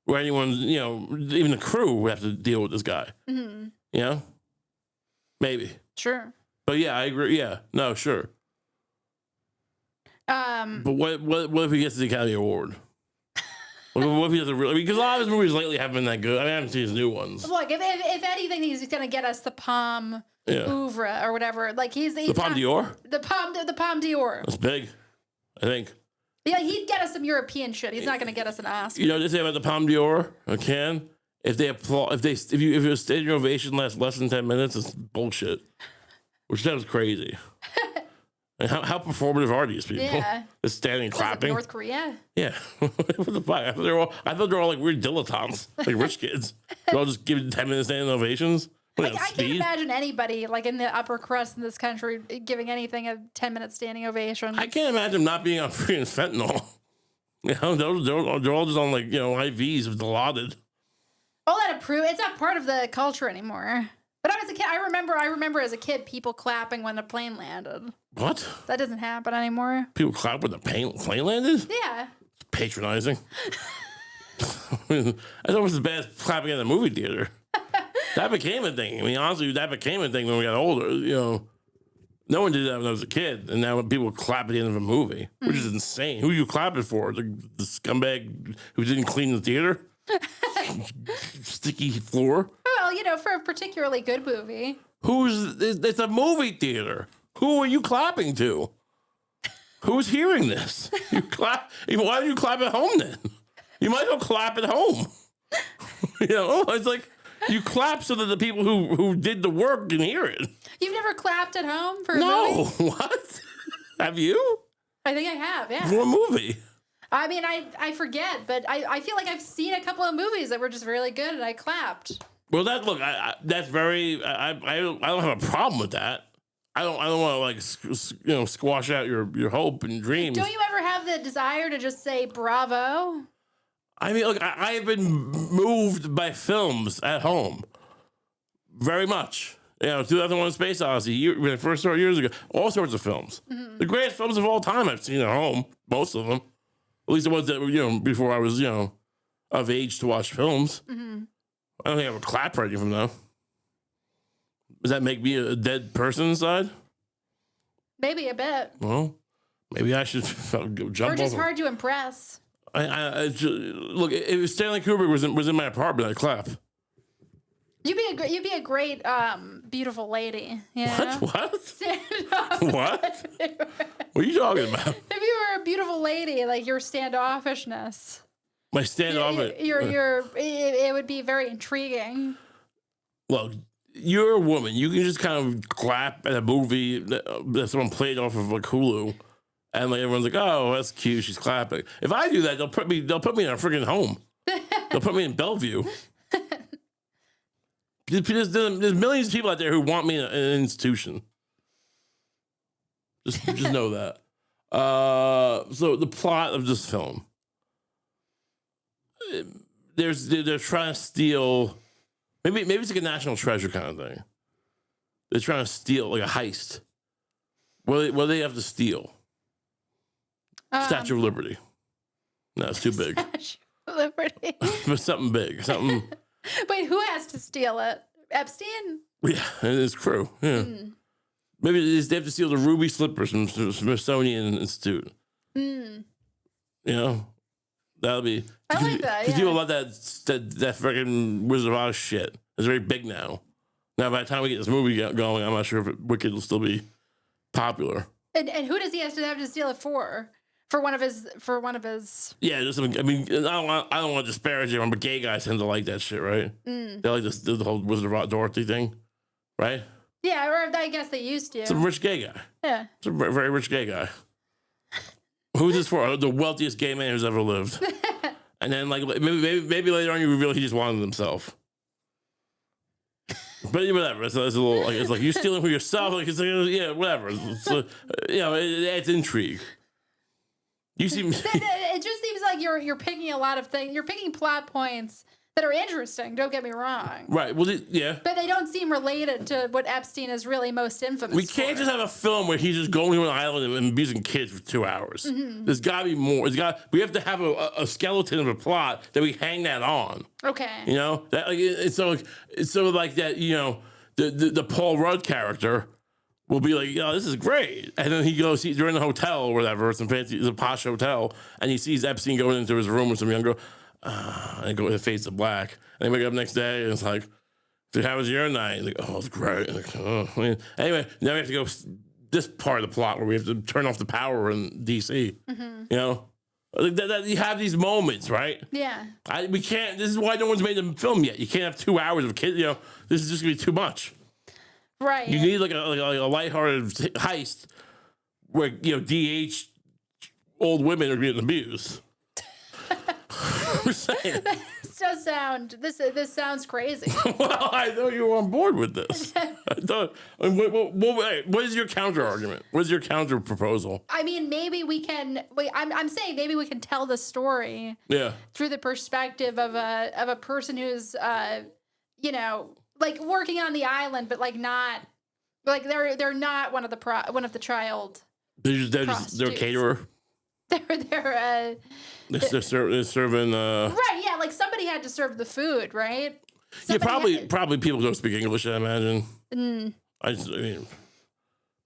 where anyone, even the crew would have to deal with this guy. Mm-hmm. Maybe. Sure. But yeah, I agree. Yeah. No. Sure. But what if he gets the Academy Award? What if he doesn't really? Because a lot of his movies lately haven't been that good. I haven't seen his new ones. Look, if anything, he's going to get us the Palme Oeuvre or whatever. Like he's the Palme d'Or. The Palme d'Or. That's big, I think. Yeah, he'd get us some European shit. He's not going to get us an Oscar. You know what they say about the Palme d'Or? Can if your standing ovation lasts less than 10 minutes, it's bullshit. Which sounds crazy. And how performative are these people? Yeah. Just standing clapping. North Korea? Yeah. What the fuck? I thought they were all like weird dilettantes, like rich kids. They're all just giving 10 minute standing ovations. I can't imagine ananybody like in the upper crust in this country giving anything a 10-minute standing ovation. I can't imagine them not being on freaking fentanyl. They're all just on like IVs of Dilaudid. All that approved. It's not part of the culture anymore. But I was a kid. I remember as a kid people clapping when the plane landed. What? That doesn't happen anymore. People clap when the plane landed? Yeah. It's patronizing. I thought it was as bad as clapping in the movie theater. That became a thing. I mean, honestly, that became a thing when we got older. No one did that when I was a kid, and now people clap at the end of a movie, which is insane. Who are you clapping for? The scumbag who didn't clean the theater? Sticky floor? Well, for a particularly good movie. It's a movie theater. Who are you clapping to? Who's hearing this? You clap. Why do you clap at home then? You might as well clap at home. It's like you clap so that the people who did the work can hear it. You've never clapped at home for a movie? No. What? Have you? I think I have, yeah. For a movie? I mean, I forget, but I feel like I've seen a couple of movies that were just really good and I clapped. Well, that's very. I don't have a problem with that. I don't want to squash out your hope and dreams. Don't you ever have the desire to just say bravo? I mean, look, I have been moved by films at home, very much. 2001: Space Odyssey, when I first saw it years ago, all sorts of films. Mm-hmm. The greatest films of all time I've seen at home, most of them. At least the ones that before I was of age to watch films. Mm-hmm. I don't think I would clap for any of them though. Does that make me a dead person inside? Maybe a bit. Well, maybe I should jump. Or just hard to impress. Look, if Stanley Kubrick was in my apartment, I'd clap. You'd be a great beautiful lady. Yeah. What? What? What are you talking about? If you were a beautiful lady, like your standoffishness. My standoff. It would be very intriguing. Well, you're a woman. You can just kind of clap at a movie that someone played off of like Hulu, And like everyone's like, oh, that's cute. She's clapping. If I do that, they'll put me in a freaking home. They'll put me in Bellevue. There's millions of people out there who want me in an institution. Just know that. So the plot of this film, they're trying to steal. Maybe it's like a national treasure kind of thing. They're trying to steal like a heist. What do they have to steal? Statue of Liberty. No, it's too big. Statue of Liberty. But something big. Something. Wait, who has to steal it? Epstein? Yeah, and his crew. Yeah. Maybe they have to steal the ruby slippers from Smithsonian Institute. You know? That'll be. I like that. Because people love that freaking Wizard of Oz shit. It's very big now. Now, by the time we get this movie going, I'm not sure if Wicked will still be popular. And who does he have to steal it for? For one of his. Yeah, I don't want to disparage everyone, but gay guys tend to like that shit, right? They like the whole Wizard of Oz Dorothy thing, right? Yeah, or I guess they used to. Some rich gay guy. Yeah. It's a very rich gay guy. Who's this for? The wealthiest gay man who's ever lived. And then, like, maybe later on you reveal he just wanted himself. But whatever. It's a little like, it's like you stealing for yourself. Like, it's like, yeah, whatever. It adds intrigue. You seem. It just seems like you're picking a lot of things. You're picking plot points that are interesting. Don't get me wrong. Right. Well, yeah. But they don't seem related to what Epstein is really most infamous. We can't just have a film where he's just going to an island and abusing kids for 2 hours. There's got to be more. We have to have a skeleton of a plot that we hang that on. Okay. You know that it's sort of like that. You know, the Paul Rudd character will be like, "Oh, this is great," and then he goes. They're in a hotel or whatever, it's a posh hotel, and he sees Epstein going into his room with some young girl. And go fades to black. And they wake up next day and it's like, dude, how was your night? Like, oh, it's great. Like, oh, man. Anyway, now we have to go this part of the plot where we have to turn off the power in DC. You know, that you have these moments, right? Yeah. We can't. This is why no one's made a film yet. You can't have 2 hours of kids. You know, this is just gonna be too much. Right. You need like a lighthearted heist where DH old women are getting abused. This sounds crazy. Well, I know you were on board with this. What is your counter argument? What is your counter proposal? I mean, maybe we can. I'm saying maybe we can tell the story. Yeah. Through the perspective of a person who's like working on the island, but like not like they're not one of the child. They're a caterer. They're serving. Right, yeah, like somebody had to serve the food, right? Probably people don't speak English, I imagine. But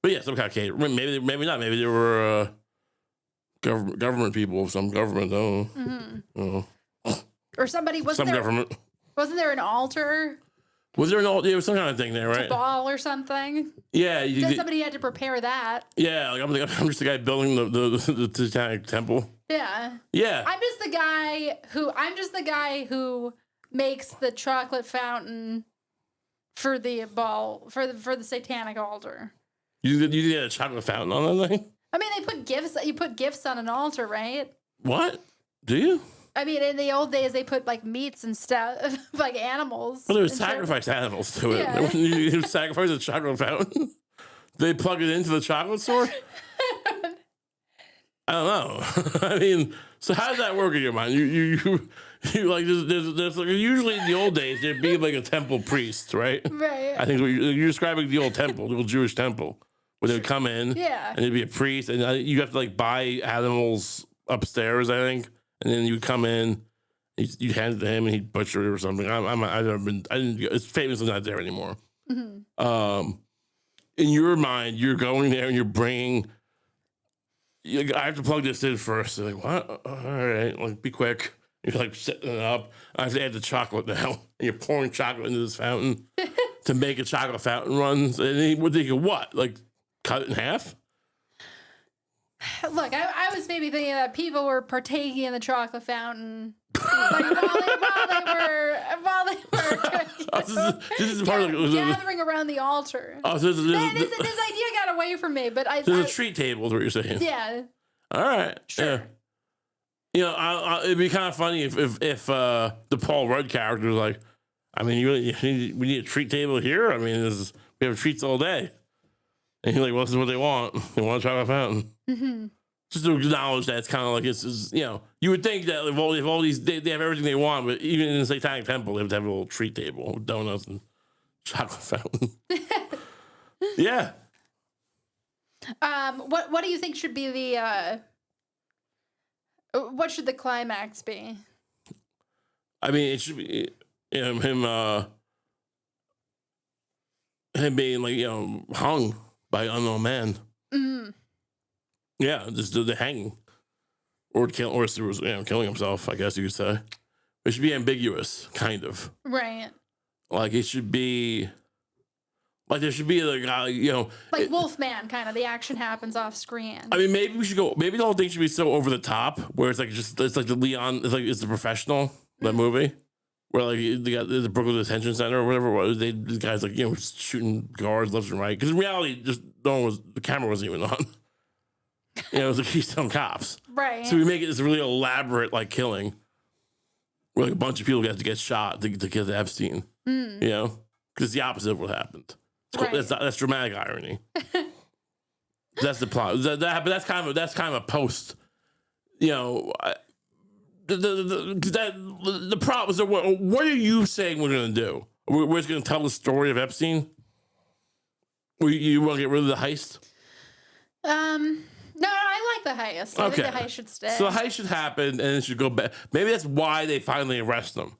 yeah, some kind of caterer. Maybe not. Maybe they were government people of some government. Or somebody government. Wasn't there an altar? Was there an altar? There was some kind of thing there, right? A ball or something. Yeah, somebody had to prepare that. Yeah, like I'm just the guy building the Titanic temple. Yeah. Yeah. I'm just the guy who makes the chocolate fountain for the ball for the satanic altar. You get a chocolate fountain on that thing? I mean, they put gifts. You put gifts on an altar, right? What? Do you? I mean, in the old days, they put like meats and stuff, like animals. Well, they would sacrifice animals to it. Yeah. You sacrifice a chocolate fountain? They plug it into the chocolate store? I don't know. I mean, so how does that work in your mind? You like there's like, usually in the old days there'd be like a temple priest, right? Right. I think you're describing the old temple, the old Jewish temple, where they would come in, and there'd be a priest, and you have to like buy animals upstairs, I think. And then you would come in, you'd hand it to him, and he'd butcher it or something. I've never been. It's famously not there anymore. In your mind, you're going there and you're bringing. I have to plug this in first. They're like, what? All right, like be quick. You're like setting it up. I have to add the chocolate now, and you're pouring chocolate into this fountain to make a chocolate fountain run. And then would think of what? Like cut it in half? Look, I was maybe thinking that people were partaking in the chocolate fountain like while they were gathering around the altar. Oh, so this idea got away from me, but there's a treat table is what you're saying. Yeah. All right. Sure. Yeah. You know, it'd be kind of funny if the Paul Rudd character was like, I mean, we need a treat table here. I mean, we have treats all day. And he's like, well, this is what they want. They want a chocolate fountain. Mm-hmm. Just to acknowledge that it's kind of like it's you know, you would think that if all these they have everything they want, but even in the Satanic Temple, they would have a little treat table with donuts and chocolate fountain. Yeah. What do you think should be the what should the climax be? I mean, it should be him being like, you know, hung by an unknown man. Mm. Yeah, just the hanging, or killing himself. I guess you could say it should be ambiguous, kind of. Right. Like it should be, like there should be like you know, like Wolfman kind of. The action happens off screen. I mean, maybe we should go. Maybe the whole thing should be so over the top, where it's like the Leon. It's the Professional, that movie. Where like they got the Brooklyn Detention Center or whatever it was, the guys like, you know, shooting guards left and right. Because in reality, just the camera wasn't even on. You know, it was the Keystone Cops. Right. So we make it this really elaborate like killing, where like a bunch of people got to get shot to kill the Epstein. Mm. You know, because it's the opposite of what happened. Right. That's dramatic irony. That's the plot. But that's kind of a post. You know. The problem is, what are you saying we're going to do? We're just going to tell the story of Epstein? You want to get rid of the heist? No, I like the heist. I think the heist should stay. So the heist should happen, and it should go back. Maybe that's why they finally arrest him.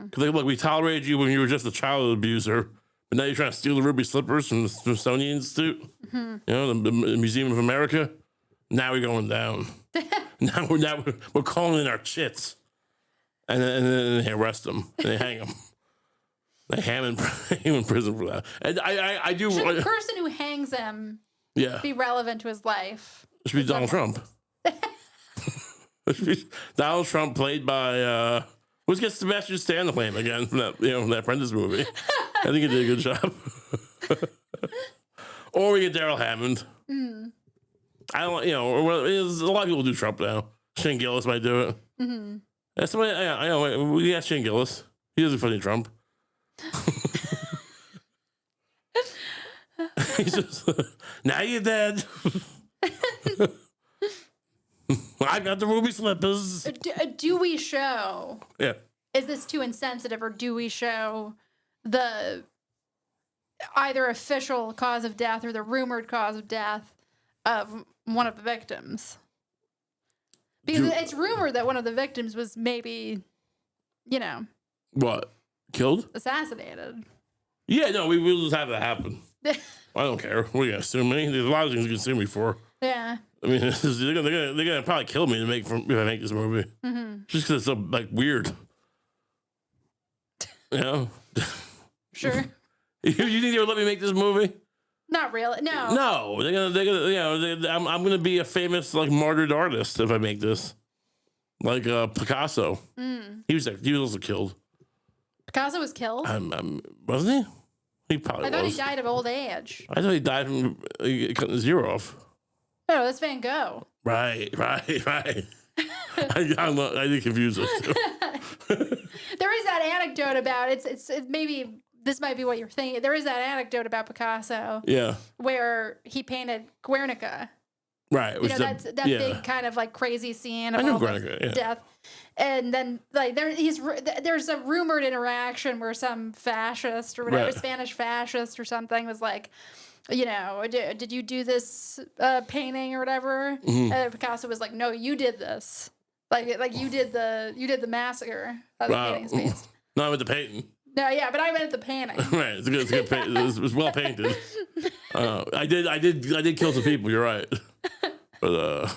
Because look, we tolerated you when you were just a child abuser, but now you're trying to steal the ruby slippers from the Smithsonian Institute, you know, the Museum of America. Now we're going down. Now we're calling in our chits, and then they arrest them and they hang him. They hang him in prison for that. And I do. Should the person who hangs him, be relevant to his life? It should be Donald Trump. Donald Trump, played by let's get Sebastian Stan to play him again from that Apprentice movie. I think he did a good job. Or we get Daryl Hammond. Mm. I don't, you know, a lot of people do Trump now. Shane Gillis might do it. Mm-hmm. That's somebody, I know, we got Shane Gillis. He does a funny Trump. He's just, now you're dead. I got the ruby slippers. Do we show? Yeah. Is this too insensitive, or do we show the either official cause of death or the rumored cause of death of one of the victims? Because it's rumored that one of the victims was maybe, you know, what, killed, assassinated. Yeah, no, we'll just have that happen. I don't care. What are you gonna sue me? There's a lot of things you can sue me for. Yeah. I mean, they're gonna probably kill me if I make this movie. Mm-hmm. Just because it's so like weird. You know. Sure. You think they would let me make this movie? Not really. No. No, they're gonna. You know, I'm gonna be a famous like martyred artist if I make this. Like Picasso. Mm. He was also killed. Picasso was killed. Wasn't he? He probably. I thought he died of old age. I thought he died from cutting his ear off. No, that's Van Gogh. Right. I get confused those two. There is that anecdote about it's maybe this might be what you're thinking. There is that anecdote about Picasso. Yeah. Where he painted Guernica. Right. You know, that big kind of like crazy scene of all the death. And then like there's a rumored interaction where some fascist or whatever, Spanish fascist or something was like, you know, did you do this painting or whatever? Mm-hmm. And Picasso was like, no, you did this. Like you did the massacre of the painting's based. No, I meant the painting. No, yeah, but I meant the painting. Right, it's a good painting. It was well painted. I did kill some people. You're right, but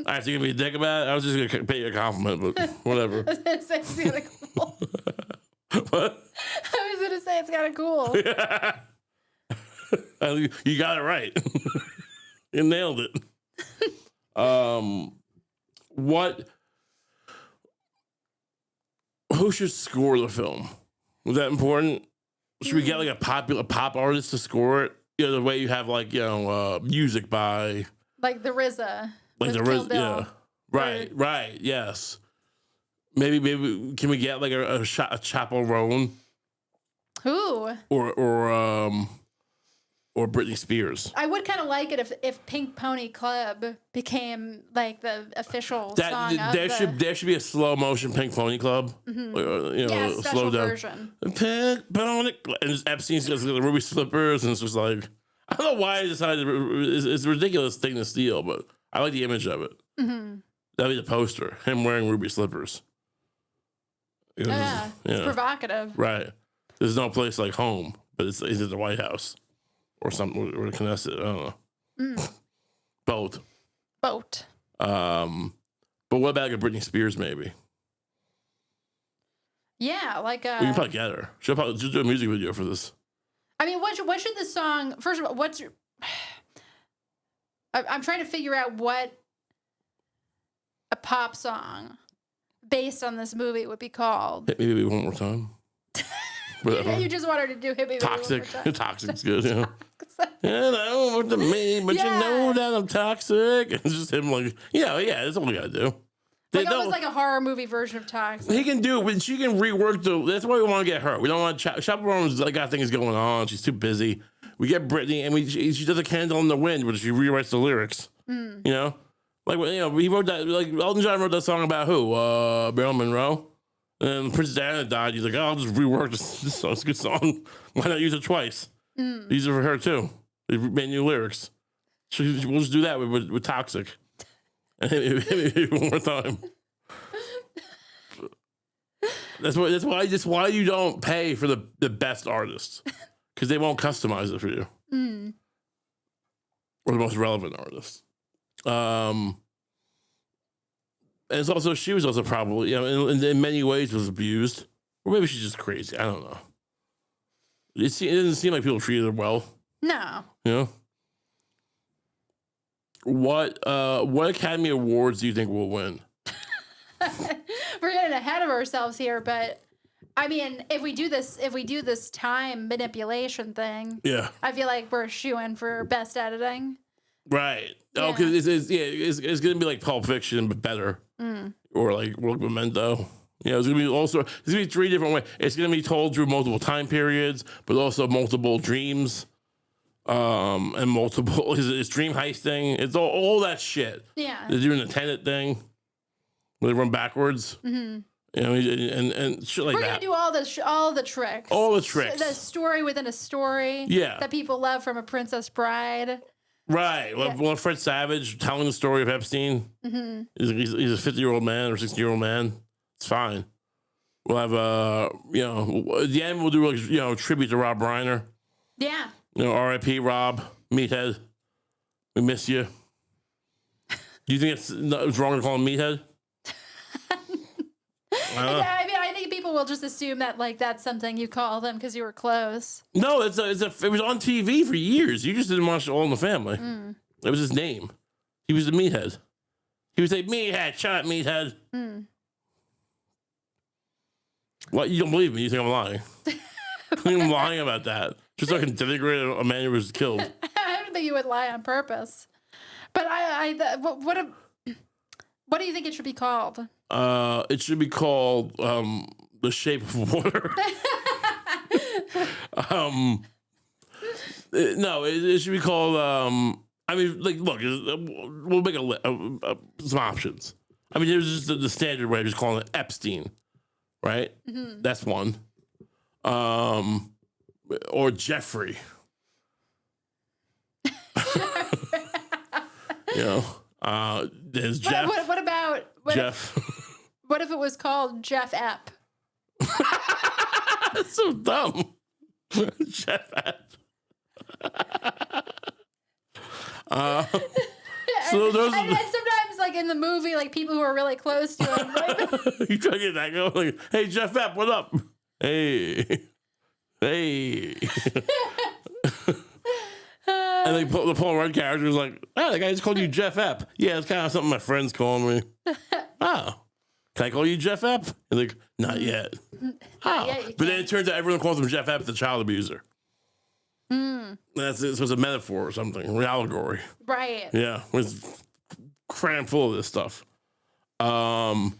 I have to give me a dick about it. I was just gonna pay you a compliment, but whatever. I was gonna say it's kind of cool. What? I was gonna say it's kind of cool. Yeah. You got it right. You nailed it. Who should score the film? Was that important? Should we get like a popular pop artist to score it? You know, the way you have like, you know, music by Like the RZA. Like the Kill RZA, Bill. yeah. Right, yes. Maybe can we get like a Chaperone? Who? Or Britney Spears. I would kind of like it if Pink Pony Club became like the official song of there should be a slow motion Pink Pony Club. Special slow down version. Pink Pony, and just Epstein's got the ruby slippers, and it's just like I don't know why I decided it's a ridiculous thing to steal, but I like the image of it. Mm-hmm. That'd be the poster, him wearing ruby slippers. It's provocative, right? There's no place like home, but it's either the White House. Or something, or the Knesset, I don't know. Both. But what about like a Britney Spears, maybe? Yeah, like we can probably get her. She'll probably just do a music video for this. I mean, what should the song? First of all, I'm trying to figure out what a pop song based on this movie would be called. Hit me baby one more time. You just want her to do Hit Me Baby Toxic. One More Time. Toxic's good, yeah. Hello to me, but you know that I'm toxic. It's just him like, yeah, that's all we gotta do. Almost like a horror movie version of Toxic. He can do, but she can rework that's why we want to get her. We don't want Chaperone's got things going on. She's too busy. We get Britney, and she does a Candle in the Wind, where she rewrites the lyrics. You know, like he wrote that. Like Elton John wrote that song about who? Marilyn Monroe. And Princess Diana died. He's like, oh, I'll just rework this song. It's a good song. Why not use it twice? Use it for her too. They made new lyrics. We'll just do that with Toxic. And one more time. That's why you don't pay for the best artists, because they won't customize it for you. Or the most relevant artist. And it's also, she was also probably, in many ways was abused. Or maybe she's just crazy. I don't know. It doesn't seem like people treated her well. No. You know? What Academy Awards do you think will win? We're getting ahead of ourselves here, but I mean, if we do this time manipulation thing, yeah, I feel like we're shooing for best editing. Right. Yeah. Oh, because it's gonna be like Pulp Fiction, but better. Or like World Memento. It's gonna be 3 different ways. It's gonna be told through multiple time periods, but also multiple dreams, and multiple his dream heist thing. It's all that shit. Yeah. They're doing the Tenet thing, where they run backwards. And shit like that. We're gonna do all the tricks. All the tricks. The story within a story. Yeah. That people love from A Princess Bride. Right. Well, Fred Savage telling the story of Epstein. He's a 50-year-old man or 60-year-old man. It's fine. We'll have at the end we'll do like tribute to Rob Reiner. Yeah. R.I.P. Rob, Meathead. We miss you. Do you think it's wrong to call him Meathead? I mean, I think people will just assume that like that's something you call them because you were close. No, it was on TV for years. You just didn't watch All in the Family. That was his name. He was the Meathead. He would say, Meathead, shut up, Meathead. What? You don't believe me? You think I'm lying? You think I'm lying about that? Just so I can denigrate a man who was killed. I don't think you would lie on purpose. But what do you think it should be called? It should be called The Shape of Water. No, it should be called. I mean, like, look, we'll make some options. I mean, there's just the standard way of just calling it Epstein, right? That's one. Or Jeffrey. There's Jeff. What about Jeff? What if it was called Jeff Ep? That's so dumb. Jeff Ep. So those and sometimes, like in the movie, like people who are really close to him. Like, you try to get that going? Like, hey, Jeff Ep, what up? Hey. And like the Paul Rudd character is like, oh, the guy just called you Jeff Ep. Yeah, it's kind of something my friend's calling me. Oh, can I call you Jeff Ep? And like, not yet. not yet, but then it turns out everyone calls him Jeff Ep, the child abuser. Mm. So it's a metaphor or something, an allegory. Right. Yeah, it's crammed full of this stuff. Now,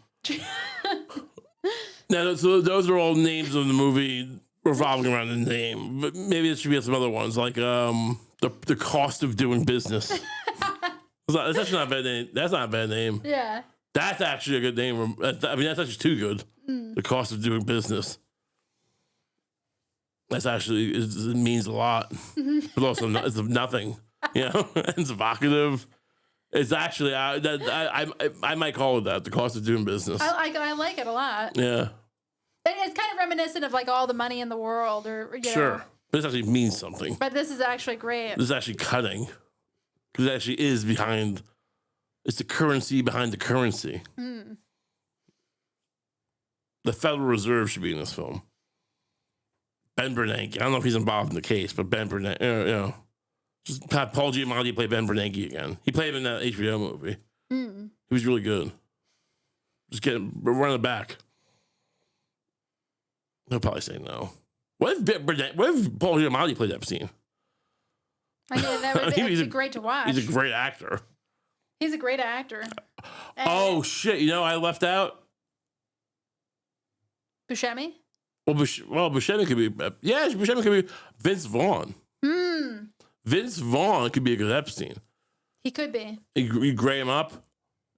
so those are all names of the movie revolving around the name, but maybe it should be some other ones like the cost of doing business. That's actually not a bad name. That's not a bad name. Yeah. That's actually a good name. That's actually too good. The cost of doing business. That's actually it means a lot, but also it's nothing. You know, it's evocative. It's actually I might call it that, the cost of doing business. I like it a lot. Yeah. It's kind of reminiscent of like all the money in the world, or Sure. But this actually means something. But this is actually great. This is actually cutting. Because it actually is behind, it's the currency behind the currency. Mm. The Federal Reserve should be in this film. Ben Bernanke. I don't know if he's involved in the case, but Ben Bernanke, you know, just have Paul Giamatti play Ben Bernanke again. He played him in that HBO movie. Mm. He was really good. Run it back. He'll probably say no. What if Paul Giamatti played Epstein? I mean, that would be great to watch. He's a great actor. He's a great actor. Oh, shit. You know, I left out. Buscemi? Well, Buscemi could be. Yeah, Buscemi could be Vince Vaughn. Hmm. Vince Vaughn could be a good Epstein. He could be. You gray him up,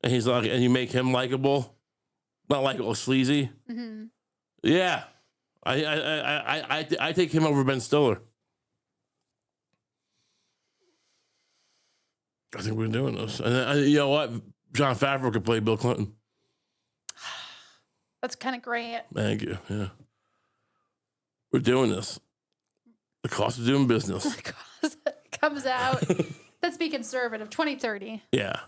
and he's like, and you make him likable, not likable, sleazy. Mm-hmm. Yeah, I take him over Ben Stiller. I think we're doing this, and you know what? Jon Favreau could play Bill Clinton. That's kind of great. Thank you. Yeah, we're doing this. The cost of doing business. Comes out. Let's be conservative. 2030. Yeah,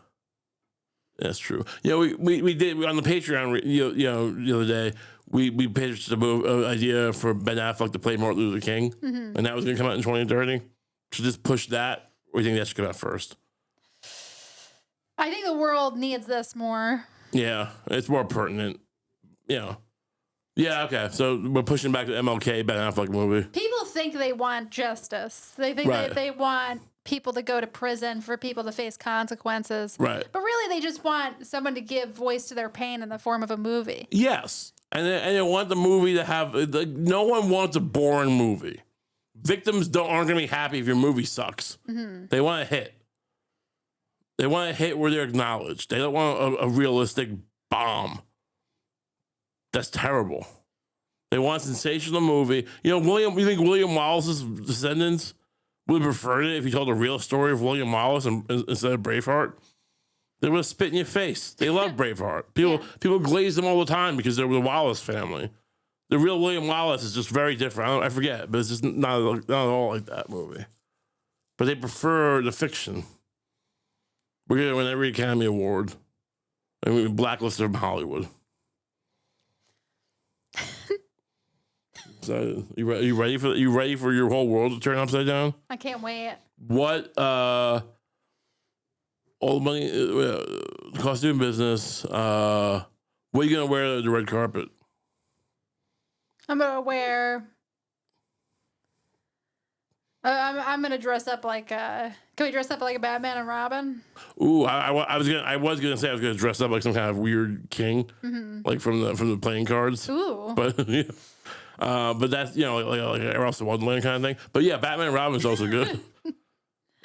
that's true. Yeah, we did on the Patreon. You know, the other day we pitched the idea for Ben Affleck to play Martin Luther King, and that was going to come out in 2030. So just push that. Or do you think that should come out first? I think the world needs this more. Yeah, it's more pertinent. You know. Yeah, okay. So we're pushing back the MLK Ben Affleck movie. People think they want justice. They think they want people to go to prison, for people to face consequences. Right. But really, they just want someone to give voice to their pain in the form of a movie. Yes. And they want the movie to have... no one wants a boring movie. Victims aren't going to be happy if your movie sucks. Mm-hmm. They want a hit. They want a hit where they're acknowledged. They don't want a realistic bomb. That's terrible. They want a sensational movie. You know, you think William Wallace's descendants would have preferred it if you told a real story of William Wallace instead of Braveheart? They would have spit in your face. They love Braveheart. People glaze them all the time because they're the Wallace family. The real William Wallace is just very different. I forget, but it's just not at all like that movie. But they prefer the fiction. We're going to win every Academy Award. And we blacklist them from Hollywood. So you ready for your whole world to turn upside down? I can't wait. What all the money cost doing business? What are you gonna wear to the red carpet? I'm gonna wear. I'm gonna dress up like. Can we dress up like a Batman and Robin? Ooh, I was gonna say I was gonna dress up like some kind of weird king, like from the playing cards. Ooh, but yeah. But that's, you know, like Alice in Wonderland kind of thing. But yeah, Batman and Robin is also good.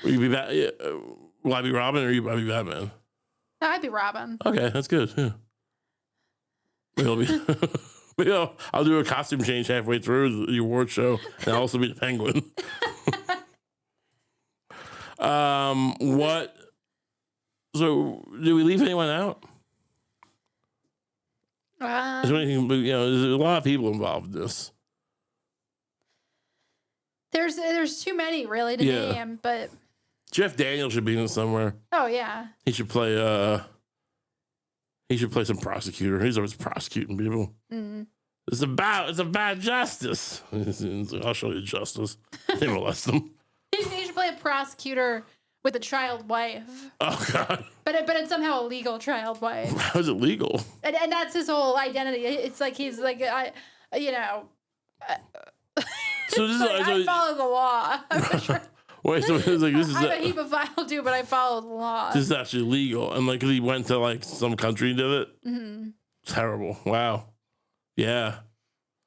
Will you be will I be Robin or will I be Batman? No, I'd be Robin. Okay, that's good. Yeah. Maybe I'll do a costume change halfway through the award show, and I'll also be the Penguin. What? So, do we leave anyone out? Is there anything, you know, there's a lot of people involved in this. There's too many really to name, but Jeff Daniels should be in somewhere. Oh yeah. He should play some prosecutor. He's always prosecuting people. Mm-hmm. It's about justice. I'll show you justice. They molest them. He should play a prosecutor with a child wife. Oh God! But it's somehow a legal child wife. How is it legal? And that's his whole identity. It's like he's like So this is Like, I follow the law. I'm sure. wait. So it's like this is I'm a hemophile too, but I follow the law. this is actually legal, and like 'cause he went to like some country and did it. Mm-hmm. Terrible. Wow. Yeah.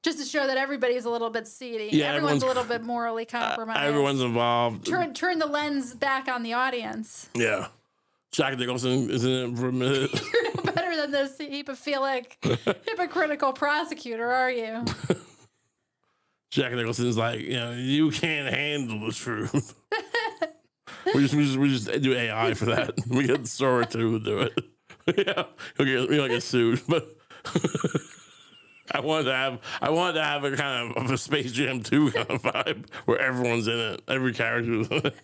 Just to show that everybody's a little bit seedy. Yeah, everyone's a little bit morally compromised. Everyone's involved. Turn the lens back on the audience. Yeah. Jack Nicholson is in it for a minute. You're no better than this hemophilic, hypocritical prosecutor, are you? Jack Nicholson's like, you can't handle the truth. we just do AI for that. We get Sora to do it. Yeah, we'll get sued. But I wanted to have a kind of a Space Jam 2 kind of vibe where everyone's in it, every character is in it.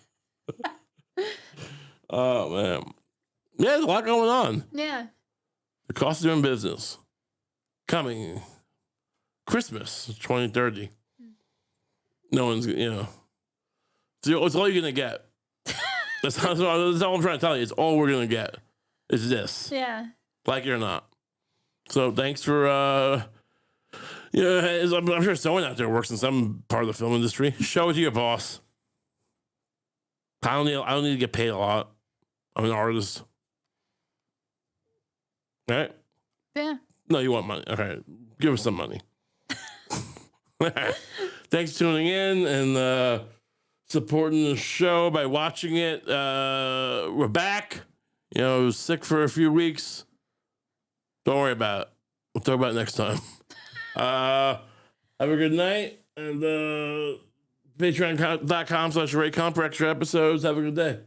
Oh man, yeah, there's a lot going on. Yeah, The cost of doing business coming Christmas 2030. No one's it's all you're gonna get. That's all I'm trying to tell you. It's all we're gonna get. Is this? Yeah. Like it or not. So thanks for I'm sure someone out there works in some part of the film industry. Show it to your boss. I don't need to get paid a lot. I'm an artist. Right? Yeah. No, you want money. Okay. Give us some money. Thanks for tuning in and supporting the show by watching it. We're back. I was sick for a few weeks. Don't worry about it. We'll talk about it next time. Have a good night. And patreon.com/RayComp for extra episodes. Have a good day.